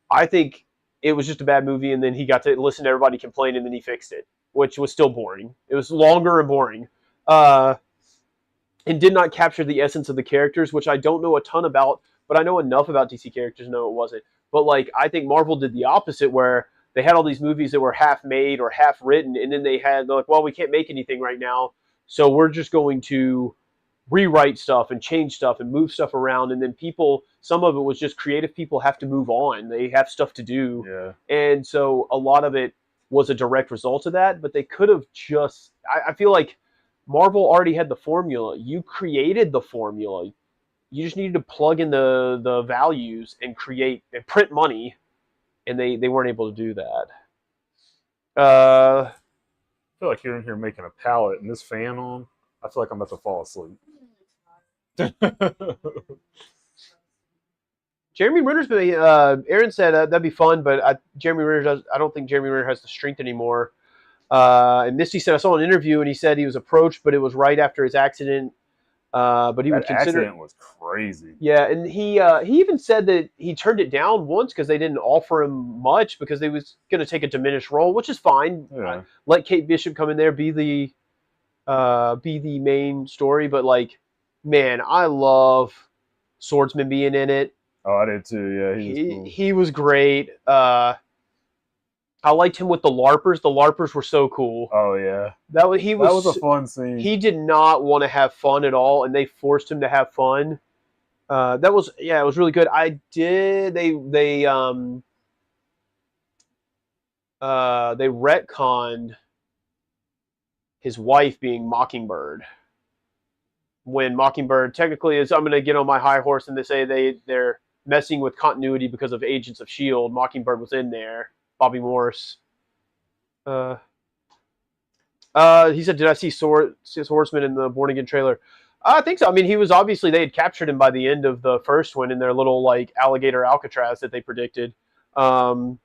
I think it was just a bad movie, and then he got to listen to everybody complain, and then he fixed it, which was still boring. It was longer and boring, and did not capture the essence of the characters, which I don't know a ton about, but I know enough about DC characters to know it wasn't. But like, I think Marvel did the opposite, where they had all these movies that were half made or half written, and then they're like, well, we can't make anything right now, so we're just going to rewrite stuff and change stuff and move stuff around, and then some of it was just creative people have to move on, they have stuff to do. And so a lot of it was a direct result of that, but they could have I feel like Marvel already had the formula. You created the formula. You just needed to plug in the values and create and print money, and they weren't able to do that. Uh, I feel like you're in here making a pallet and this fan on. I feel like I'm about to fall asleep. Jeremy Renner's been. Aaron said that'd be fun, but Jeremy Renner does. I don't think Jeremy Renner has the strength anymore. And Misty said I saw an interview and he said he was approached, but it was right after his accident. But he That would consider. accident was crazy. Yeah, and he even said that he turned it down once because they didn't offer him much because they was going to take a diminished role, which is fine. Yeah. Let Kate Bishop come in there, be the main story. But like, man, I love Swordsman being in it. Oh, I did too. Yeah, he was cool. He was great. I liked him with the LARPers. The LARPers were so cool. Oh yeah, That was a fun scene. He did not want to have fun at all, and they forced him to have fun. It was really good. They retconned his wife being Mockingbird. When Mockingbird technically is, I'm going to get on my high horse and they say they're messing with continuity because of Agents of S.H.I.E.L.D. Mockingbird was in there. Bobby Morse. He said, "Did I see Swordsman in the Born Again trailer?" I think so. I mean, he was obviously they had captured him by the end of the first one in their little like alligator Alcatraz that they predicted. But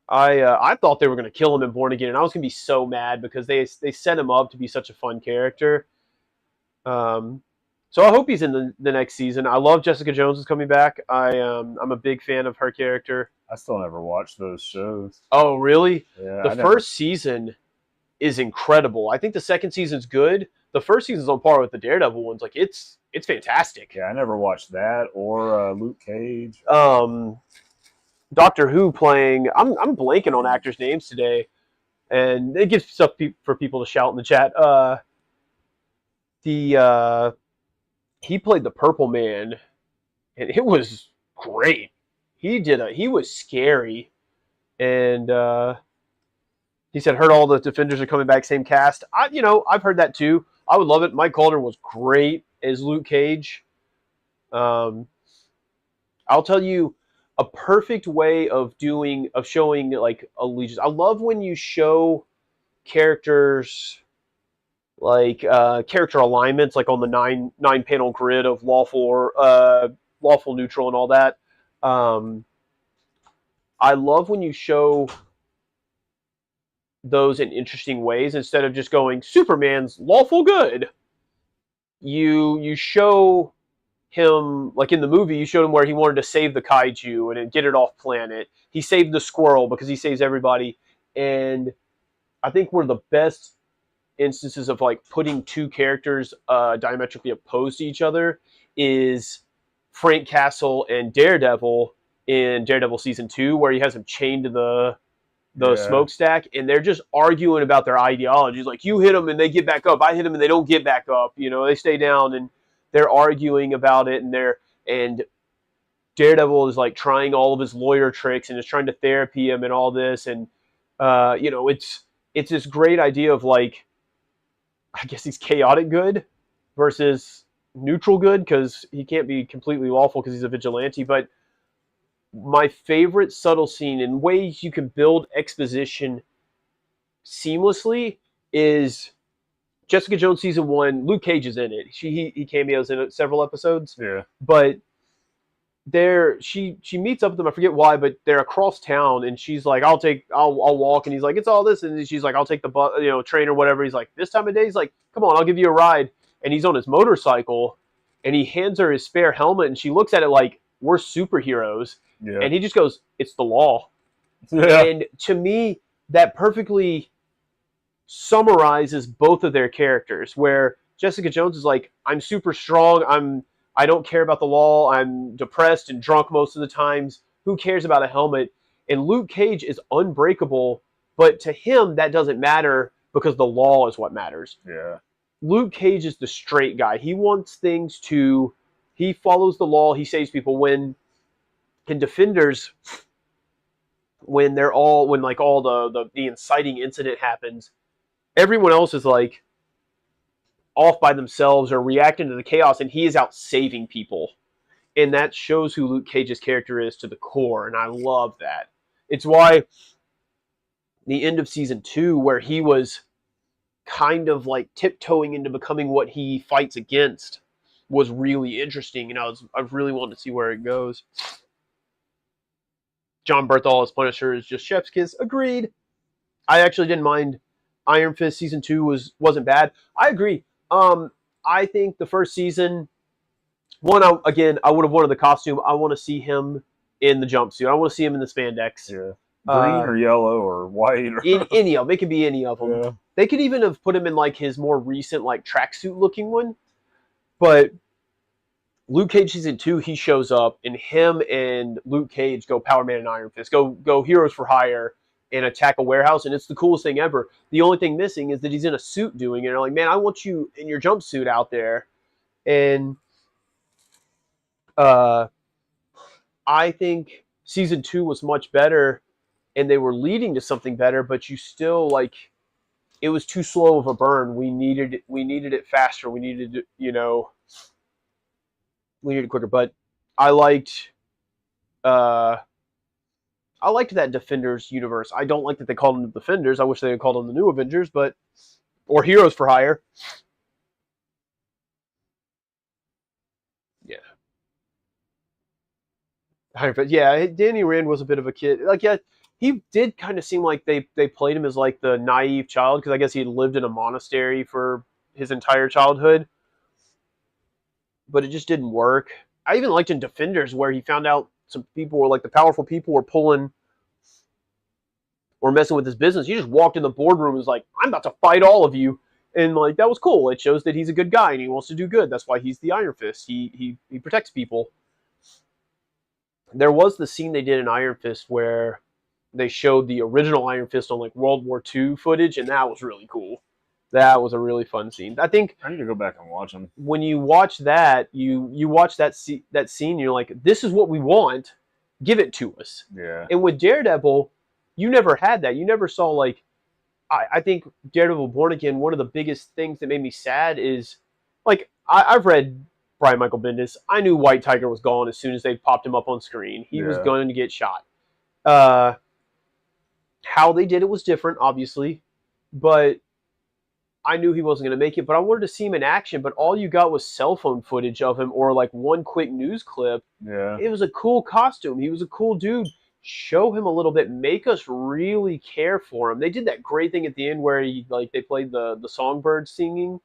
I thought they were going to kill him in Born Again, and I was going to be so mad because they set him up to be such a fun character. So I hope he's in the next season. I love Jessica Jones is coming back. I'm a big fan of her character. I still never watched those shows. Oh, really? Yeah. The first season is incredible. I think the second season's good. The first season's on par with the Daredevil ones. Like it's fantastic. Yeah, I never watched that or Luke Cage. Doctor Who playing. I'm blanking on actors' names today, and it gives stuff for people to shout in the chat. He played the Purple Man, and it was great. He was scary, and he said heard all the Defenders are coming back, same cast. I've heard that too. I would love it. Mike Calder was great as Luke Cage. I'll tell you a perfect way of showing like allegiance. I love when you show characters like character alignments, like on the nine panel grid of lawful, neutral, and all that. I love when you show those in interesting ways instead of just going Superman's lawful good. You show him, like in the movie, you showed him where he wanted to save the kaiju and get it off planet. He saved the squirrel because he saves everybody. And I think one of the best instances of like putting two characters diametrically opposed to each other is Frank Castle and Daredevil in Daredevil season 2, where he has him chained to the smokestack, and they're just arguing about their ideologies. Like, you hit them and they get back up. I hit them and they don't get back up. They stay down, and they're arguing about it, and Daredevil is like trying all of his lawyer tricks and is trying to therapy him and all this, and it's this great idea of like, I guess he's chaotic good versus neutral good, because he can't be completely lawful because he's a vigilante. But my favorite subtle scene in ways you can build exposition seamlessly is Jessica Jones season 1. Luke Cage is in it. He cameos in it several episodes. Yeah. But she meets up with them. I forget why, but they're across town, and she's like, I'll walk, and he's like, it's all this, and she's like, I'll take the bus, train or whatever. He's like, this time of day, he's like, come on, I'll give you a ride. And he's on his motorcycle, and he hands her his spare helmet, and she looks at it like, we're superheroes. Yeah. And he just goes, it's the law. Yeah. And to me, that perfectly summarizes both of their characters, where Jessica Jones is like, I'm super strong, I don't care about the law, I'm depressed and drunk most of the times, who cares about a helmet? And Luke Cage is unbreakable, but to him that doesn't matter because the law is what matters. Yeah. Luke Cage is the straight guy. He follows the law, he saves people. When in Defenders, when all the inciting incident happens, everyone else is like, off by themselves or reacting to the chaos, and he is out saving people. And that shows who Luke Cage's character is to the core, and I love that. It's why the end of season 2, where he was kind of like tiptoeing into becoming what he fights against, was really interesting, and I really wanted to see where it goes. John Berthal as Punisher is just chef's kiss. Agreed. I actually didn't mind. Iron Fist season 2 wasn't bad. I agree. I think the first season, I would have wanted the costume. I want to see him in the jumpsuit. I want to see him in the spandex. Yeah. Green or yellow or white. In any of them. It could be any of them. Yeah. They could even have put him in like his more recent like tracksuit looking one. But Luke Cage season 2, he shows up, and him and Luke Cage go Power Man and Iron Fist, go heroes for hire, and attack a warehouse, and it's the coolest thing ever. The only thing missing is that he's in a suit doing it. And they're like, man, I want you in your jumpsuit out there. And I think season 2 was much better, and they were leading to something better, but you still like it was too slow of a burn. We needed it faster. We needed it, we needed it quicker. But I liked that Defenders universe. I don't like that they called them the Defenders. I wish they had called them the New Avengers, or Heroes for Hire. Yeah. Yeah, Danny Rand was a bit of a kid. Like, yeah, he did kind of seem like they played him as like the naive child, because I guess he had lived in a monastery for his entire childhood. But it just didn't work. I even liked in Defenders where he found out some people were like the powerful people were pulling or messing with his business. He just walked in the boardroom and was like, I'm about to fight all of you. And like that was cool. It shows that he's a good guy and he wants to do good. That's why he's the Iron Fist. He protects people. There was the scene they did in Iron Fist where they showed the original Iron Fist on like World War II footage, and that was really cool. That was a really fun scene. I think I need to go back and watch them. When you watch that, you watch that scene, you're like, this is what we want. Give it to us. Yeah. And with Daredevil, you never had that. You never saw like, I think Daredevil Born Again, one of the biggest things that made me sad is, like, I've read Brian Michael Bendis. I knew White Tiger was gone as soon as they popped him up on screen. He was going to get shot. How they did it was different, obviously, but I knew he wasn't going to make it. But I wanted to see him in action, but all you got was cell phone footage of him or like one quick news clip. Yeah. It was a cool costume. He was a cool dude. Show him a little bit. Make us really care for him. They did that great thing at the end where they played the songbird singing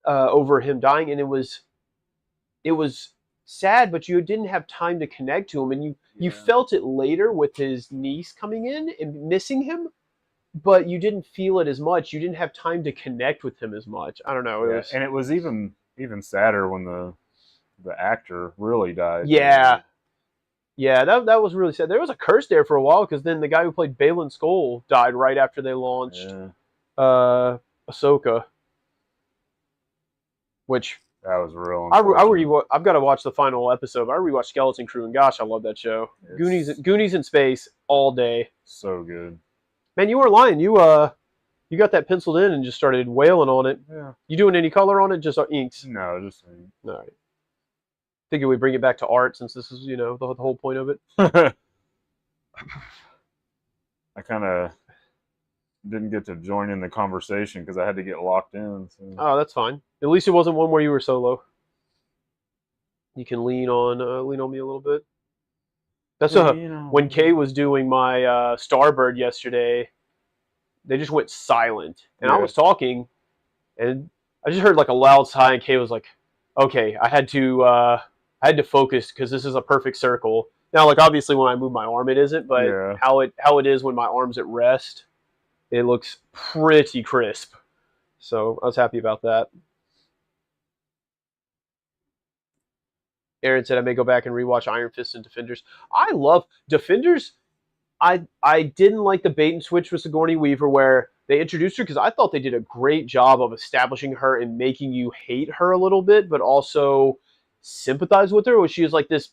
over him dying, and it was sad, but you didn't have time to connect to him, and you felt it later with his niece coming in and missing him, but you didn't feel it as much. You didn't have time to connect with him as much. I don't know. And it was even sadder when the actor really died. Yeah. Yeah, that was really sad. There was a curse there for a while, because then the guy who played Balin Skoll died right after they launched Ahsoka, which that was real. I've got to watch the final episode. I rewatched Skeleton Crew, and gosh, I love that show. Goonies in space all day. So good. Man, you weren't lying. You got that penciled in and just started wailing on it. Yeah. You doing any color on it? Just inks? No, just ink. All right. Figure we bring it back to art, since this is the whole point of it. I kind of didn't get to join in the conversation because I had to get locked in. So. Oh, that's fine. At least it wasn't one where you were solo. You can lean on me a little bit. That's when Kay was doing my Starbird yesterday. They just went silent, and I was talking, and I just heard like a loud sigh, and Kay was like, "Okay, I had to focus because this is a perfect circle." Now, like obviously when I move my arm, it isn't, but how it is when my arm's at rest, it looks pretty crisp. So I was happy about that. Aaron said I may go back and rewatch Iron Fist and Defenders. I love Defenders. I didn't like the bait and switch with Sigourney Weaver where they introduced her, because I thought they did a great job of establishing her and making you hate her a little bit, but also sympathize with her, where she is like this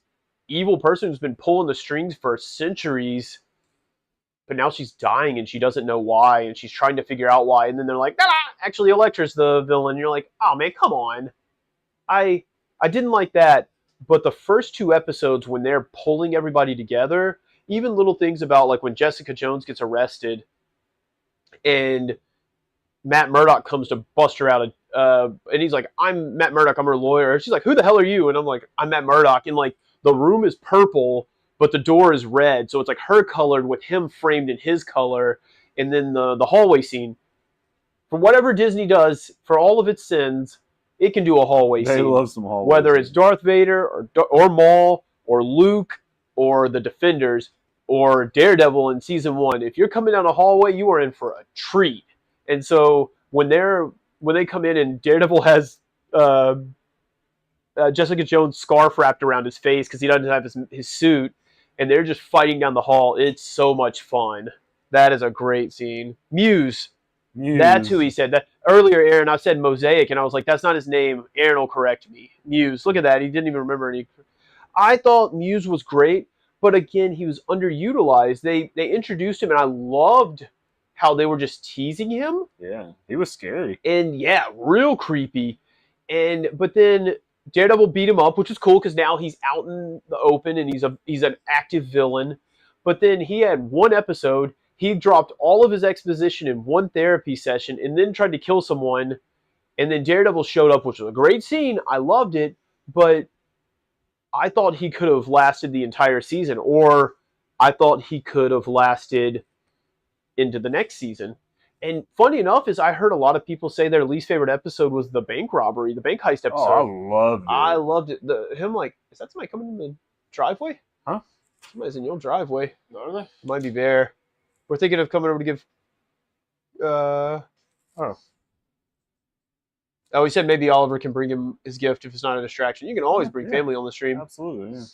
evil person who's been pulling the strings for centuries. but now she's dying and she doesn't know why, and she's trying to figure out why. And then they're like, nah, actually, Elektra's the villain. And you're like, oh man, come on. I I didn't like that, but the first two episodes when they're pulling everybody together, even little things about like when Jessica Jones gets arrested and Matt Murdock comes to bust her out, and he's like, "I'm Matt Murdock. I'm her lawyer." She's like, "Who the hell are you?" And I'm like, "I'm Matt Murdock." And like the room is purple, but the door is red, so it's like her colored with him framed in his color. And then the hallway scene, for whatever Disney does, for all of its sins, it can do a hallway They scene. love some hallways. Whether it's Darth Vader or Maul or Luke or the Defenders or Daredevil in season one, if you're coming down a hallway, you are in for a treat. And so when they come in and Daredevil has uh, Jessica Jones' scarf wrapped around his face because he doesn't have his suit, and they're just fighting down the hall, it's so much fun. That is a great scene. Muse. That's who he said. That earlier, Aaron, I said Mosaic, and I was like, that's not his name. Aaron will correct me. Muse. Look at that. He didn't even remember any. I thought Muse was great, but again, he was underutilized. They introduced him, and I loved how they were just teasing him. Yeah, he was scary. And yeah, real creepy. But then Daredevil beat him up, which is cool because now he's out in the open and he's an active villain. But then he had one episode. He dropped all of his exposition in one therapy session and then tried to kill someone. And then Daredevil showed up, which was a great scene. I loved it, but I thought he could have lasted the entire season, or I thought he could have lasted into the next season. And funny enough is I heard a lot of people say their least favorite episode was the bank robbery, the bank heist episode. Oh, I loved it. I loved it. Him like, is that somebody coming in the driveway? Huh? Somebody's in your driveway. Are they? Might be Bear. We're thinking of coming over to give. Oh, he said maybe Oliver can bring him his gift if it's not a distraction. You can always bring family on the stream. Absolutely, yeah.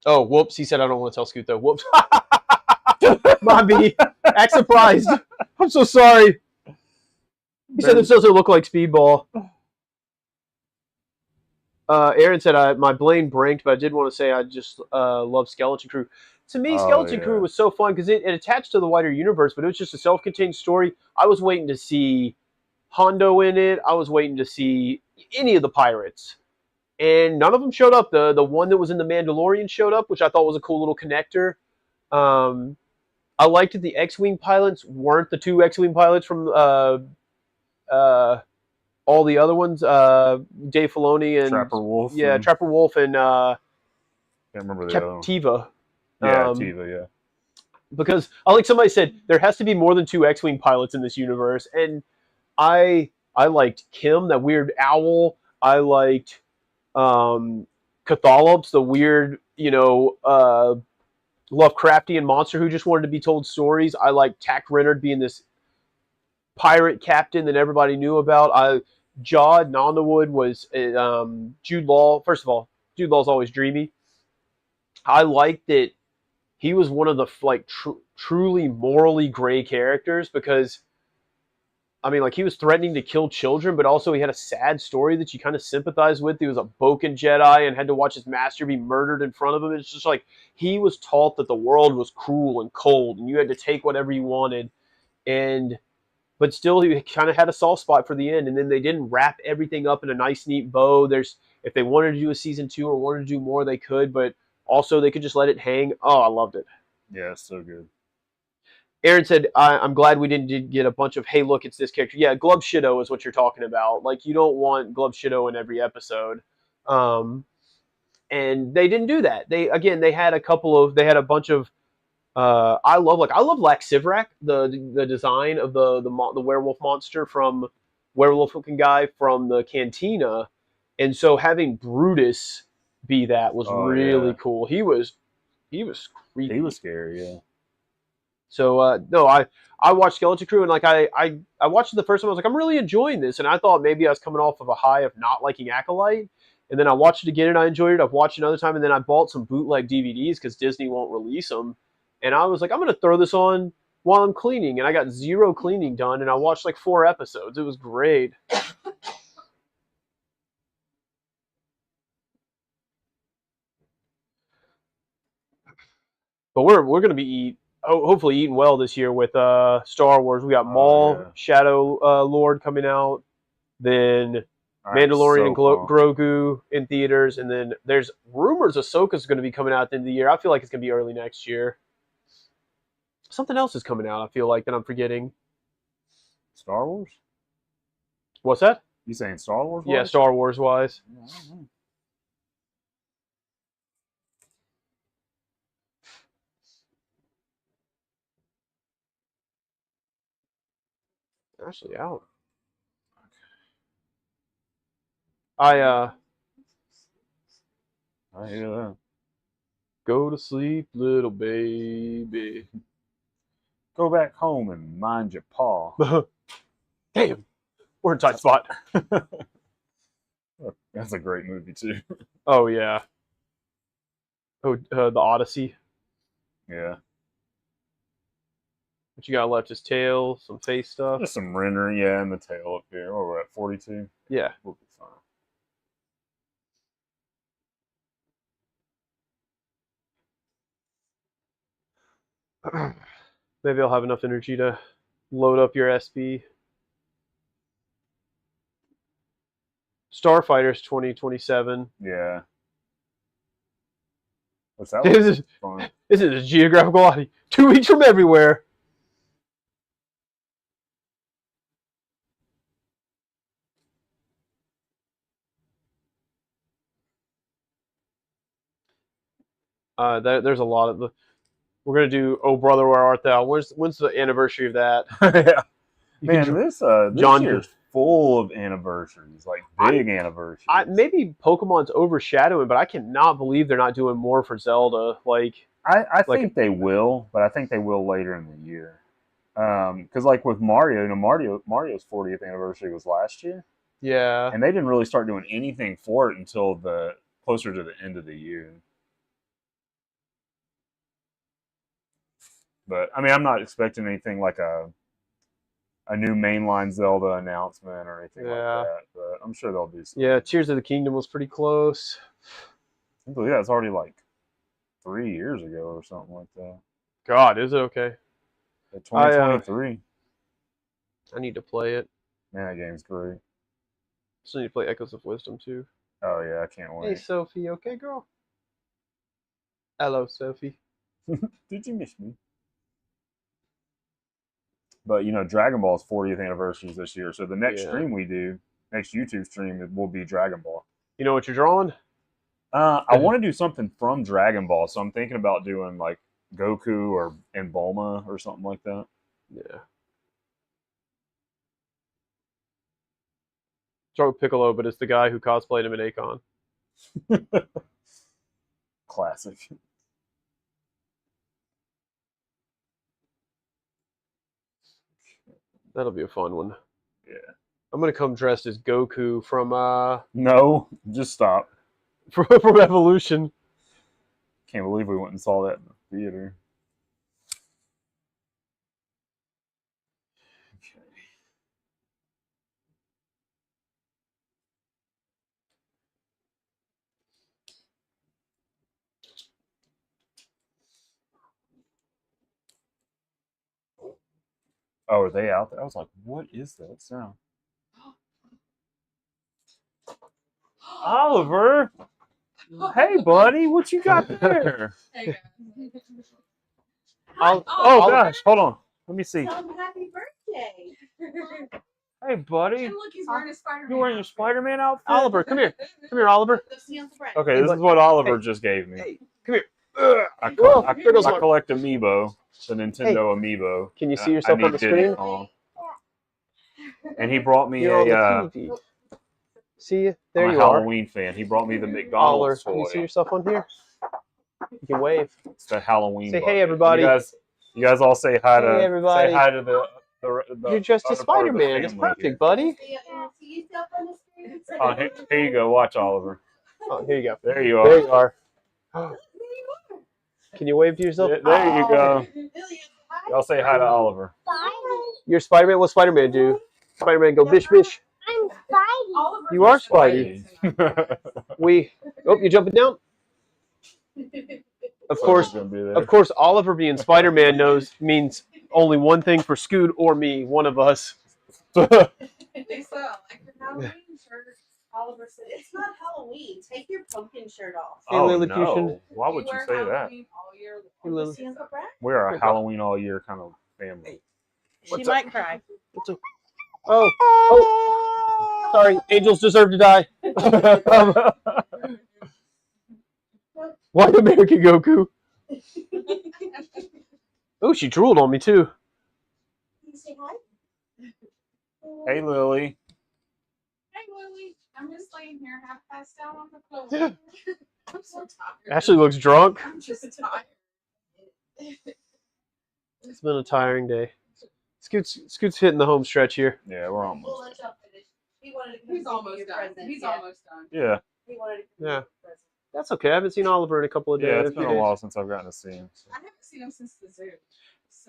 Oh, whoops. He said I don't want to tell Scoot though. Whoops. Mommy, act surprised. I'm so sorry. He said this doesn't look like Speedball. Aaron said my brain branked, but I did want to say I just love Skeleton Crew. To me, Skeleton Crew was so fun because it attached to the wider universe, but it was just a self-contained story. I was waiting to see Hondo in it. I was waiting to see any of the pirates. And none of them showed up. The one that was in The Mandalorian showed up, which I thought was a cool little connector. I liked that the X-Wing pilots weren't the two X-Wing pilots from all the other ones. Dave Filoni and Trapper Wolf. Yeah, Trapper Wolf and can't remember the other one. Tiva. Yeah, Tiva, yeah. Because like somebody said, there has to be more than two X-Wing pilots in this universe, and I liked Kim, that weird owl. I liked Cathalops, the weird, Lovecraftian monster who just wanted to be told stories. I like Tack Rennard being this pirate captain that everybody knew about. Jod Nondawood was Jude Law. First of all, Jude Law's always dreamy. I liked that he was one of the truly morally gray characters because, I mean, like he was threatening to kill children, but also he had a sad story that you kind of sympathize with. He was a Boken Jedi and had to watch his master be murdered in front of him. It's just like he was taught that the world was cruel and cold, and you had to take whatever you wanted. But still, he kind of had a soft spot for the end. And then they didn't wrap everything up in a nice, neat bow. If they wanted to do a season 2 or wanted to do more, they could. But also, they could just let it hang. Oh, I loved it. Yeah, so good. Aaron said, I'm glad we didn't get a bunch of, hey, look, it's this character. Yeah, Glub Shido is what you're talking about. Like, you don't want Glub Shido in every episode. And they didn't do that. They had a bunch of, I love Lax Sivrak, the design of the werewolf monster from werewolf looking guy from the Cantina. And so having Brutus be that was really cool. He was creepy. He was scary, yeah. So no, I watched Skeleton Crew and like I watched it the first time. I was like, I'm really enjoying this, and I thought maybe I was coming off of a high of not liking Acolyte, and then I watched it again and I enjoyed it. I've watched it another time, and then I bought some bootleg DVDs because Disney won't release them, and I was like, I'm gonna throw this on while I'm cleaning, and I got zero cleaning done, and I watched like 4 episodes. It was great. But we're gonna be hopefully eating well this year with Star Wars. We got Maul, yeah. Shadow Lord coming out, then I am Mandalorian so and pumped. Grogu in theaters, and then there's rumors Ahsoka's going to be coming out at the end of the year. I feel like it's going to be early next year. Something else is coming out. I feel like that I'm forgetting. Star Wars? What's that? You saying Star Wars? Yeah, Star Wars wise. I don't know. Actually, out. I I hear that. go to sleep, little baby. Go back home and mind your paw. Damn, we're in a tight spot. That's a great movie too. Oh yeah. Oh, the Odyssey. Yeah. What you got left is tail, some face stuff. Just some rendering, yeah, and the tail up here. Oh, we're at 42. Yeah. We'll be fine. Maybe I'll have enough energy to load up your SB. Starfighters 2027. Yeah. What's that? This is Fun. this is a geographical oddity. 2 weeks from everywhere. There's a lot of the. We're gonna do "Oh Brother, Where Art Thou." When's the anniversary of that? Yeah. You Man, can- this John- year's full of anniversaries, like big anniversaries. maybe Pokemon's overshadowing, but I cannot believe they're not doing more for Zelda. Like, I like- think they will, but I think they will later in the year. Because like with Mario, you know, Mario's 40th anniversary was last year, yeah, and they didn't really start doing anything for it until the closer to the end of the year. But I mean, I'm not expecting anything like a new mainline Zelda announcement or anything Yeah. like that. But I'm sure they'll do something. yeah. Tears of the Kingdom was pretty close. I believe that's already like 3 years ago or something like that. God, is it okay? 2023. I need to play it. Man, that game's great. Still need to play Echoes of Wisdom too. Oh yeah, I can't Hey wait. Sophie, okay girl? Hello Sophie. Did you miss me? But you know, Dragon Ball's 40th anniversary is this year, so the next Yeah. stream we do, next YouTube stream, will be Dragon Ball. You know what you're drawing? I want to do something from Dragon Ball, so I'm thinking about doing like Goku and Bulma or something like that. Yeah. Draw Piccolo, but it's the guy who cosplayed him in Akon. Classic. That'll be a fun one. Yeah. I'm gonna come dressed as Goku from No, just stop. from Evolution. Can't believe we went and saw that in the theater. Okay. Oh, are they out there? I was like, what is that sound? Oliver! Hey, buddy, what you got there? Hey, Oh, gosh, hold on. Let me see. tell him happy birthday. Hey, buddy. And look, he's wearing a Spider-Man. You wearing your Spider-Man outfit? Oliver, come here. Come here, Oliver. Go see Uncle Brett. Okay, Hey, this bud. is what Oliver Hey. just gave me. Hey, come here. I goes my- collect Amiibo, the Nintendo Amiibo. Can you see I yourself need on the Diddy screen? Kong. And he brought me You're on a the TV. See you. There I'm a you are. Halloween fan. He brought me the Oliver, McDonald's can you toy. see yourself on here? You can wave. It's the Halloween. Say, hey, bucket. everybody. You guys all say hi to Hey, everybody. Say hi to the You're dressed as other part of the Spider-Man. It's family perfect, here. buddy. See yourself on the screen. Oh, here you go. Watch Oliver. Oh, here you go. There you There are. you are. There you are. Can you wave to yourself? There you go. Billy, hi. Y'all say hi to Oliver. You're Spider-Man. What's Spider-Man do? Spider-Man go bish bish. I'm Spidey. Oliver's You are Spidey. Oh, you're jumping down. Of So course, he's gonna be there. of course, Oliver being Spider-Man means only one thing for Scoot or me, one of us. Lisa, like your Halloween shirt. Oliver said, "It's not Halloween. Take your pumpkin shirt off." Hey, Oh Lilliputian. no! Why would you wear say that? Halloween all year Hey, long. Lily. See Uncle Brad? We are a Okay. Halloween all year kind of family. She What's up? might cry. Oh, sorry. Angels deserve to die. White American Goku. Oh, she drooled on me too. Can you say hi? Hey, Lily. Hey, Lily, I'm just laying here, half passed out on the floor. I'm so tired. Ashley looks drunk. I'm just tired. It's been a tiring day. Scoot's hitting the home stretch here. Yeah, we're We'll almost. let y'all finish. He wanted to come He's see almost your done. present. He's Yeah. almost done. Yeah, He wanted to come Yeah. see your present. That's okay. I haven't seen Oliver in a couple of days. yeah. It's been a while since I've gotten to see him. So. I haven't seen him since the zoo.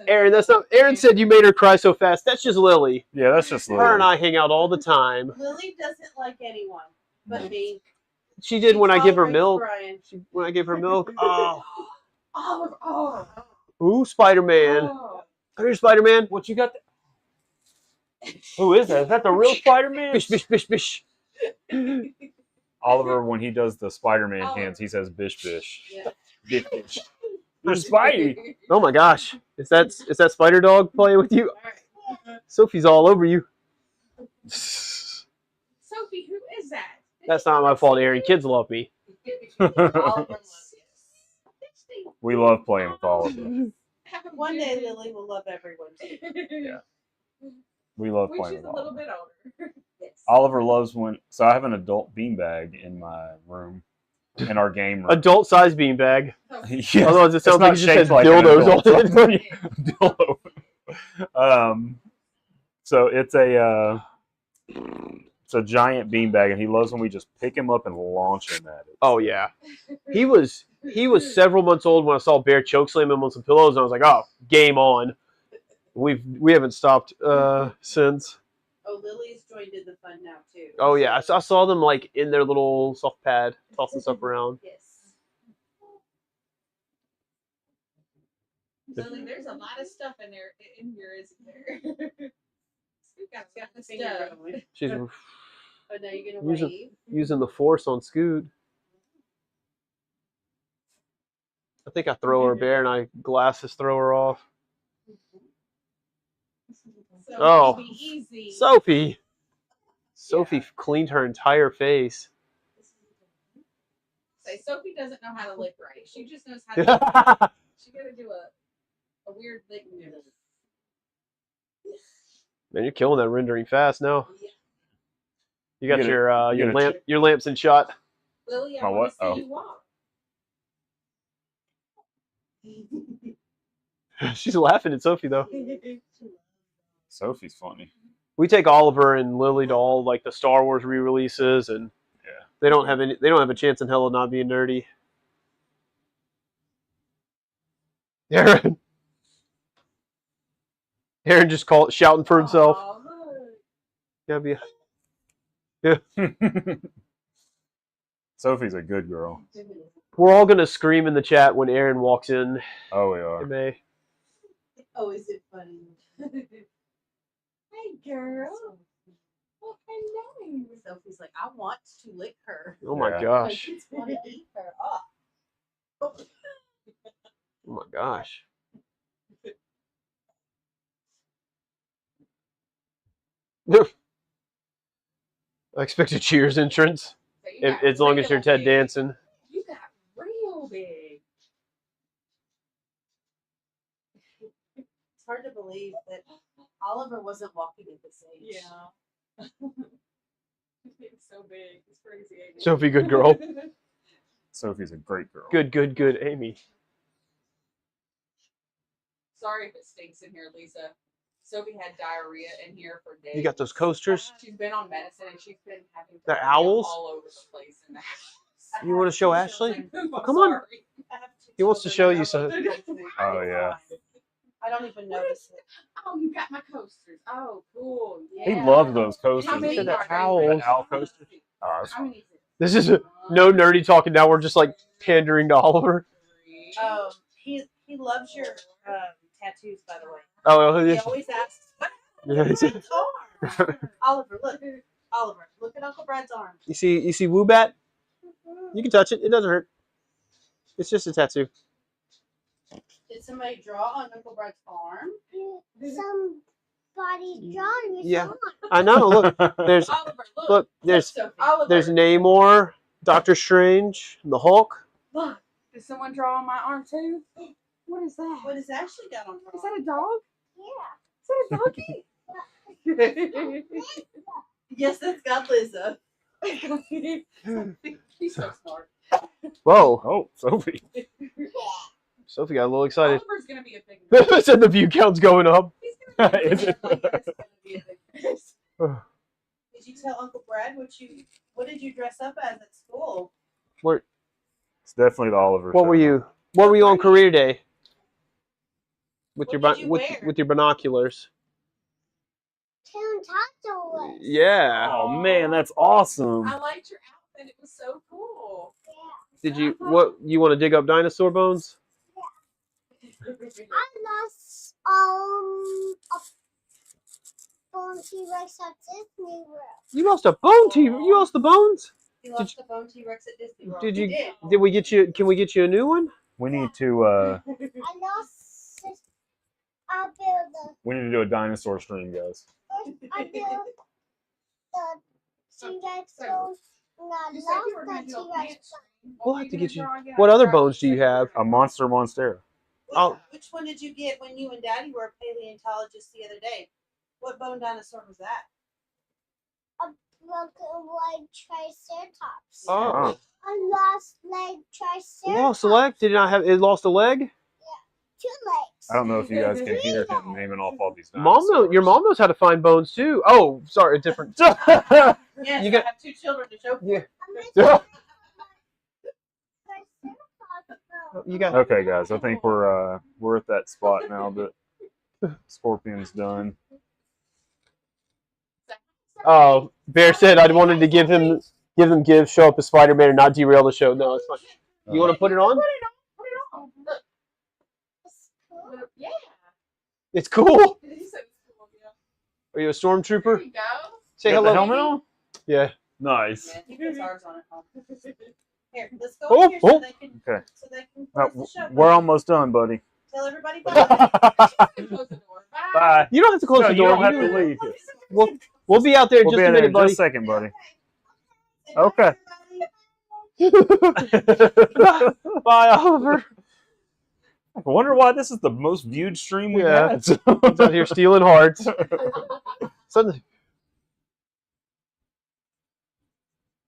Aaron, that's not. Aaron said you made her cry so fast. That's just Lily. Yeah, that's just Lily. Her and I hang out all the time. Lily doesn't like anyone but me. She did when I give her Tolerates milk. Brian. When I give her milk. Oh, Oliver, oh. ooh, Spider-Man. Oh. Come here, Spider-Man. What you got? Who is that? Is that the real Spider-Man? Bish, bish, bish, bish. Oliver, when he does the Spider-Man Oliver. hands, he says "bish bish." Yeah. Bish bish. You're Spidey. Oh my gosh, is that Spider Dog playing with you? All right. Sophie's all over you. Sophie, who is that? That's not my fault, Aaron. Kids love me. Oliver loves you. We love playing with Oliver. One day Lily will love everyone. Yeah. We love When playing she's with a little Oliver. bit older. Yes. Oliver loves when. So I have an adult beanbag in my room, in our game room. Adult size beanbag. Yes. Otherwise, it sounds It's like not you just said shaped like an dildos adult on it. dildo. So it's a giant beanbag, and he loves when we just pick him up and launch him at it. Oh yeah, he was several months old when I saw Bear chokeslam him on some pillows, and I was like, oh, game on. We haven't stopped since. Oh, Lily's joined in the fun now too. Oh yeah, I saw them like in their little soft pad, tossing stuff around. Yes. Lily, there's a lot of stuff in there, isn't there? Scoot got the Finger stuff. going. She's Oh, now you're gonna Using- wave. using the force on Scoot. I think I throw her Bear and I glasses throw her off. So Oh. it'll be easy. Sophie cleaned her entire face. Say Sophie doesn't know how to lick right. She just knows how to lick. She got to do a weird lick. Man, you're killing that rendering fast now. You got You gonna your lamps in shot. Lily, I My want what? to see Oh. you walk. She's laughing at Sophie though. Sophie's funny. We take Oliver and Lily to all like the Star Wars re-releases, and Yeah. they don't have a chance in hell of not being nerdy. Aaron just shouting for himself. Aw, look. Gotta be. Sophie's a good girl. We're all gonna scream in the chat when Aaron walks in. Oh, we are. May. Oh, is it funny? Hey, girl. Oh, hello. Sophie's like, I want to lick her. Oh my Yeah. My gosh. kids want to eat her up. Oh my gosh. I expect a Cheers entrance, So you got as long as you're real Ted big. Danson. You got real big. It's hard to believe that Oliver wasn't walking at this age. Yeah. It's so big. It's crazy. Amy. Sophie, good girl. Sophie's a great girl. Good, Amy. Sorry if it stinks in here, Lisa. Sophie had diarrhea in here for days. You got those coasters? She's been on medicine and she's been having The diarrhea owls? all over the place in the house. You want to show Ashley? I'm Come on. sorry. I have two He wants to children. show you I love some. them. Oh, yeah. I don't even notice it. Oh, you got my coasters. Oh, cool. He Yeah. loves those coasters. How many Said the are there? owls. The owl coaster? Oh, that's How many is it? This is no nerdy talking now. We're just like pandering to Oliver. He loves your tattoos, by the way. Oh, He yeah. always asks, "What Yeah, happened to Brad's arm?" Oliver, look. Oliver, look at Uncle Brad's arm. You see Woobat? You can touch it. It doesn't hurt. It's just a tattoo. Did somebody draw on Uncle Brad's arm? Somebody drawing his Yeah. arm. I know. Look, there's Oliver, look. There's Oliver. there's Namor, Doctor Strange, the Hulk. Look, did someone draw on my arm too? What is that? What has Ashley got on her Is arm? that a dog? Yeah. Is that a doggy? Yes, that's got Lizzo. He's so smart. Whoa! Oh, Sophie. Sophie got a little excited. Oliver's gonna be a big. Said the view count's going up. He's gonna be a Is it? Did you tell Uncle Brad what did you dress up as at school? Where? It's definitely the Oliver. What show. were you? What were you on career day? With What your did you wear? with your binoculars. Two tacos. Yeah. Oh man, that's awesome. I liked your outfit. It was so cool. Did you you want to dig up dinosaur bones? I lost a bone T-Rex at Disney World. You lost a bone You lost the bones? He lost the bone T-Rex at Disney World. Did He you? Did we get you? Can we get you a new one? We need to I lost it. I built we need to do a dinosaur stream, guys. I built the T-Rex bones. And I You said you were lost gonna the do a T-Rex plant stream. We'll What have were to you get gonna you. draw again? What I other forgot bones do you have? A monster monstera. Oh. Which one did you get when you and Daddy were paleontologists the other day? What bone dinosaur was that? broken leg Triceratops. Oh. A lost leg Triceratops. Lost a leg? Did not have it? Lost a leg? 2 legs. I don't know if you guys can hear him naming off all these Mom dinosaurs. Your mom knows how to find bones too. Oh, sorry, different. Yes, You got- I have 2 children to show for Yeah. it. Yeah. Triceratops bone. You got. Okay, guys, I think we're at that spot now that Scorpion's done. Oh, Bear said I wanted to give them gifts, show up as Spider-Man, and not derail the show. No, it's fine. You want to put it on? Put it on. Look. It's cool. Look. Yeah. It's cool. He said it's cool. Yeah. Are you a There stormtrooper? you go. Say Got the hello. helmet on? Yeah. Nice. Yeah, he puts ours on at home. Here, let's go Oh, in here oh. so they can Okay. close the show. We're almost done, buddy. Tell everybody bye. Close the door. Bye. Bye. You don't have to close No, the you door. don't have You to do it. leave. We'll be out there in We'll just be a in there minute, in buddy. just a second, buddy. Say Okay. everybody. Bye, Oliver. I wonder why this is the most viewed stream we've Yeah. had. He's out here stealing hearts. Suddenly,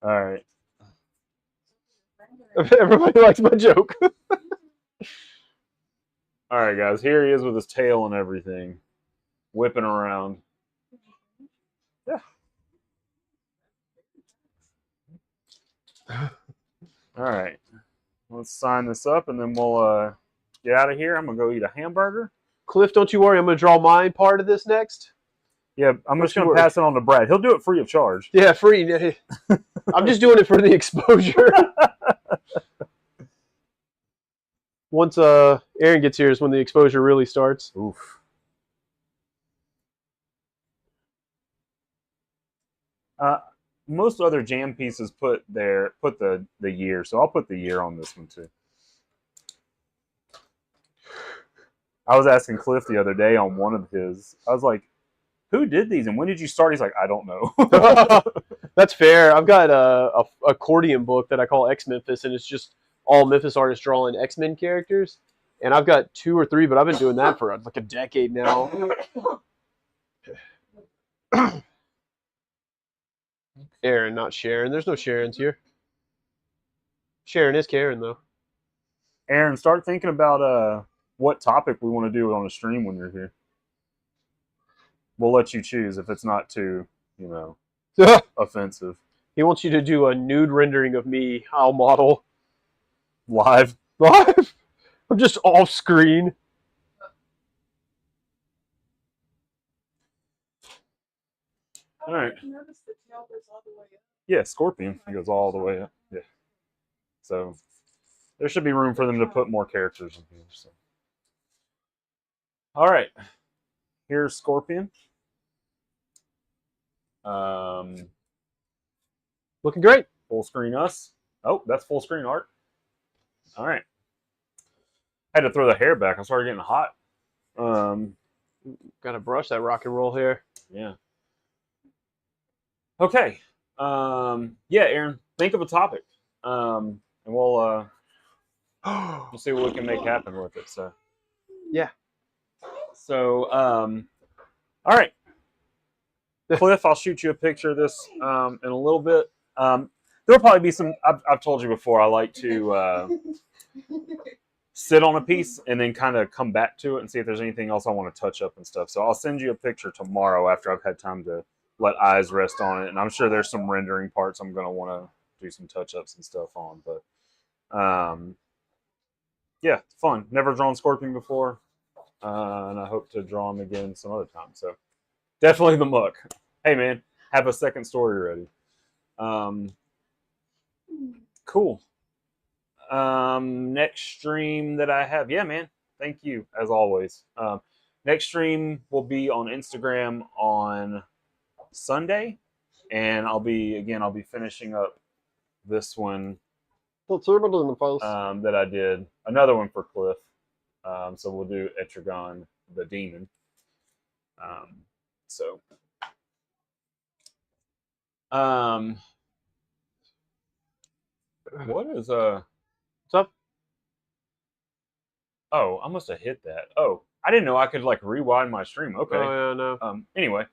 All right. everybody likes my joke. All right, guys. Here he is with his tail and everything, whipping around. Yeah. All right. Let's sign this up, and then we'll get out of here. I'm gonna go eat a hamburger. Cliff, don't you worry. I'm going to draw my part of this next. Yeah, I'm Don't just you gonna worry. pass it on to Brad. He'll do it free of charge. Yeah, free. I'm just doing it for the exposure. Once Aaron gets here is when the exposure really starts. Oof. Most other jam pieces put the year, so I'll put the year on this one too. I was asking Cliff the other day on one of his. I was like, "Who did these and when did you start?" He's like, "I don't know." That's fair. I've got a accordion book that I call X Memphis, and it's just all Memphis artists drawing X-Men characters. And I've got 2 or 3, but I've been doing that for like a decade now. Aaron, not Sharon. There's no Sharons here. Sharon is Karen, though. Aaron, start thinking about what topic we want to do on a stream when you're here. We'll let you choose if it's not too, offensive. He wants you to do a nude rendering of me. I'll model Live. live. I'm just off screen. All right. Notice the tail goes all the way up. Yeah, Scorpion. He goes all the way up. Yeah. So there should be room for them to put more characters in here. So. All right, here's Scorpion. Looking great. Full screen us. Oh, that's full screen art. All right. I had to throw the hair back. I started getting hot. Got to brush that rock and roll hair. Yeah. Okay. Yeah, Aaron, think of a topic. And we'll see what we can make happen with it. So. Yeah. So, all right. Cliff, I'll shoot you a picture of this in a little bit. There'll probably be some. I've told you before. I like to sit on a piece and then kind of come back to it and see if there's anything else I want to touch up and stuff. So I'll send you a picture tomorrow after I've had time to let eyes rest on it. And I'm sure there's some rendering parts I'm going to want to do some touch ups and stuff on. But yeah, it's fun. Never drawn Scorpion before, and I hope to draw him again some other time. So definitely the muck. Hey man, have a second story ready. Cool. Next stream that I have, yeah, man. Thank you as always. Next stream will be on Instagram on Sunday, and I'll be finishing up this one that I did. Another one for Cliff. So we'll do Etrigan the Demon. What is What's up? Oh, I must have hit that. Oh, I didn't know I could like rewind my stream. Okay. Oh yeah, no. Anyway.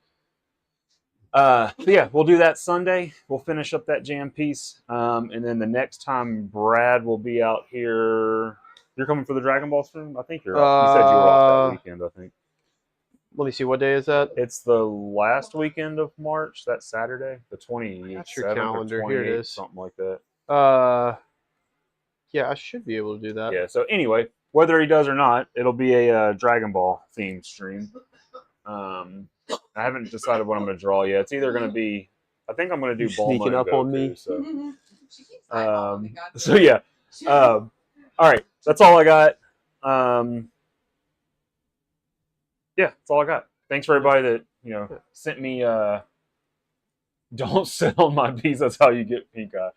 Yeah, we'll do that Sunday. We'll finish up that jam piece. And then the next time Brad will be out here. You're coming for the Dragon Ball stream? I think you're off. You said you were off that weekend, I think. Let me see, what day is that? It's the last weekend of March, that Saturday, the 27th That's your calendar. or Here it 28th, is. something like that. Yeah, I should be able to do that. Yeah, so anyway, whether he does or not, it'll be a Dragon Ball themed stream. I haven't decided what I'm going to draw yet. It's either going to be, I think I'm going to do Bulma Sneaking and up on Goku, me. So, She keeps eyeballing me, so yeah. All right, that's all I got. Yeah, that's all I got. Thanks for everybody that sent me. Don't sit on my piece. That's how you get pink eye.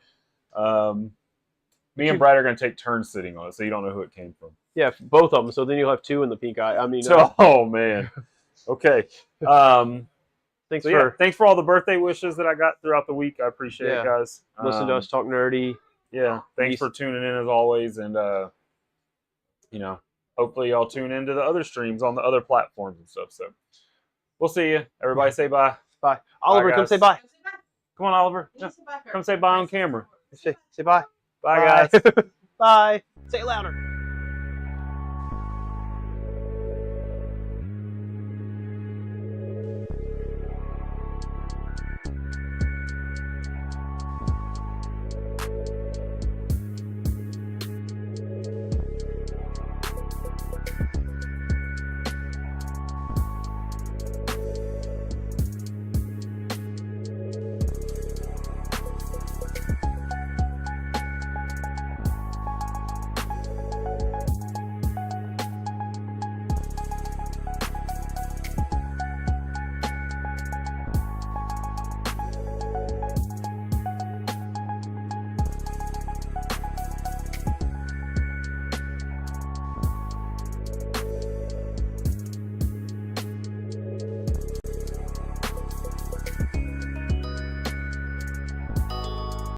Me and Brad are going to take turns sitting on it, so you don't know who it came from. Yeah, both of them. So then you'll have two in the pink eye. I mean, Oh man. Okay. thanks Thanks for all the birthday wishes that I got throughout the week. I appreciate it, guys. listening to us talk nerdy. Yeah. Thanks for tuning in as always, and hopefully y'all tune into the other streams on the other platforms and stuff. So we'll see you. Everybody say bye. Bye. Oliver, come guys. say bye. Come on, Oliver. Come say bye, Come say bye on camera. Say bye. Bye, guys. Bye. Say it louder.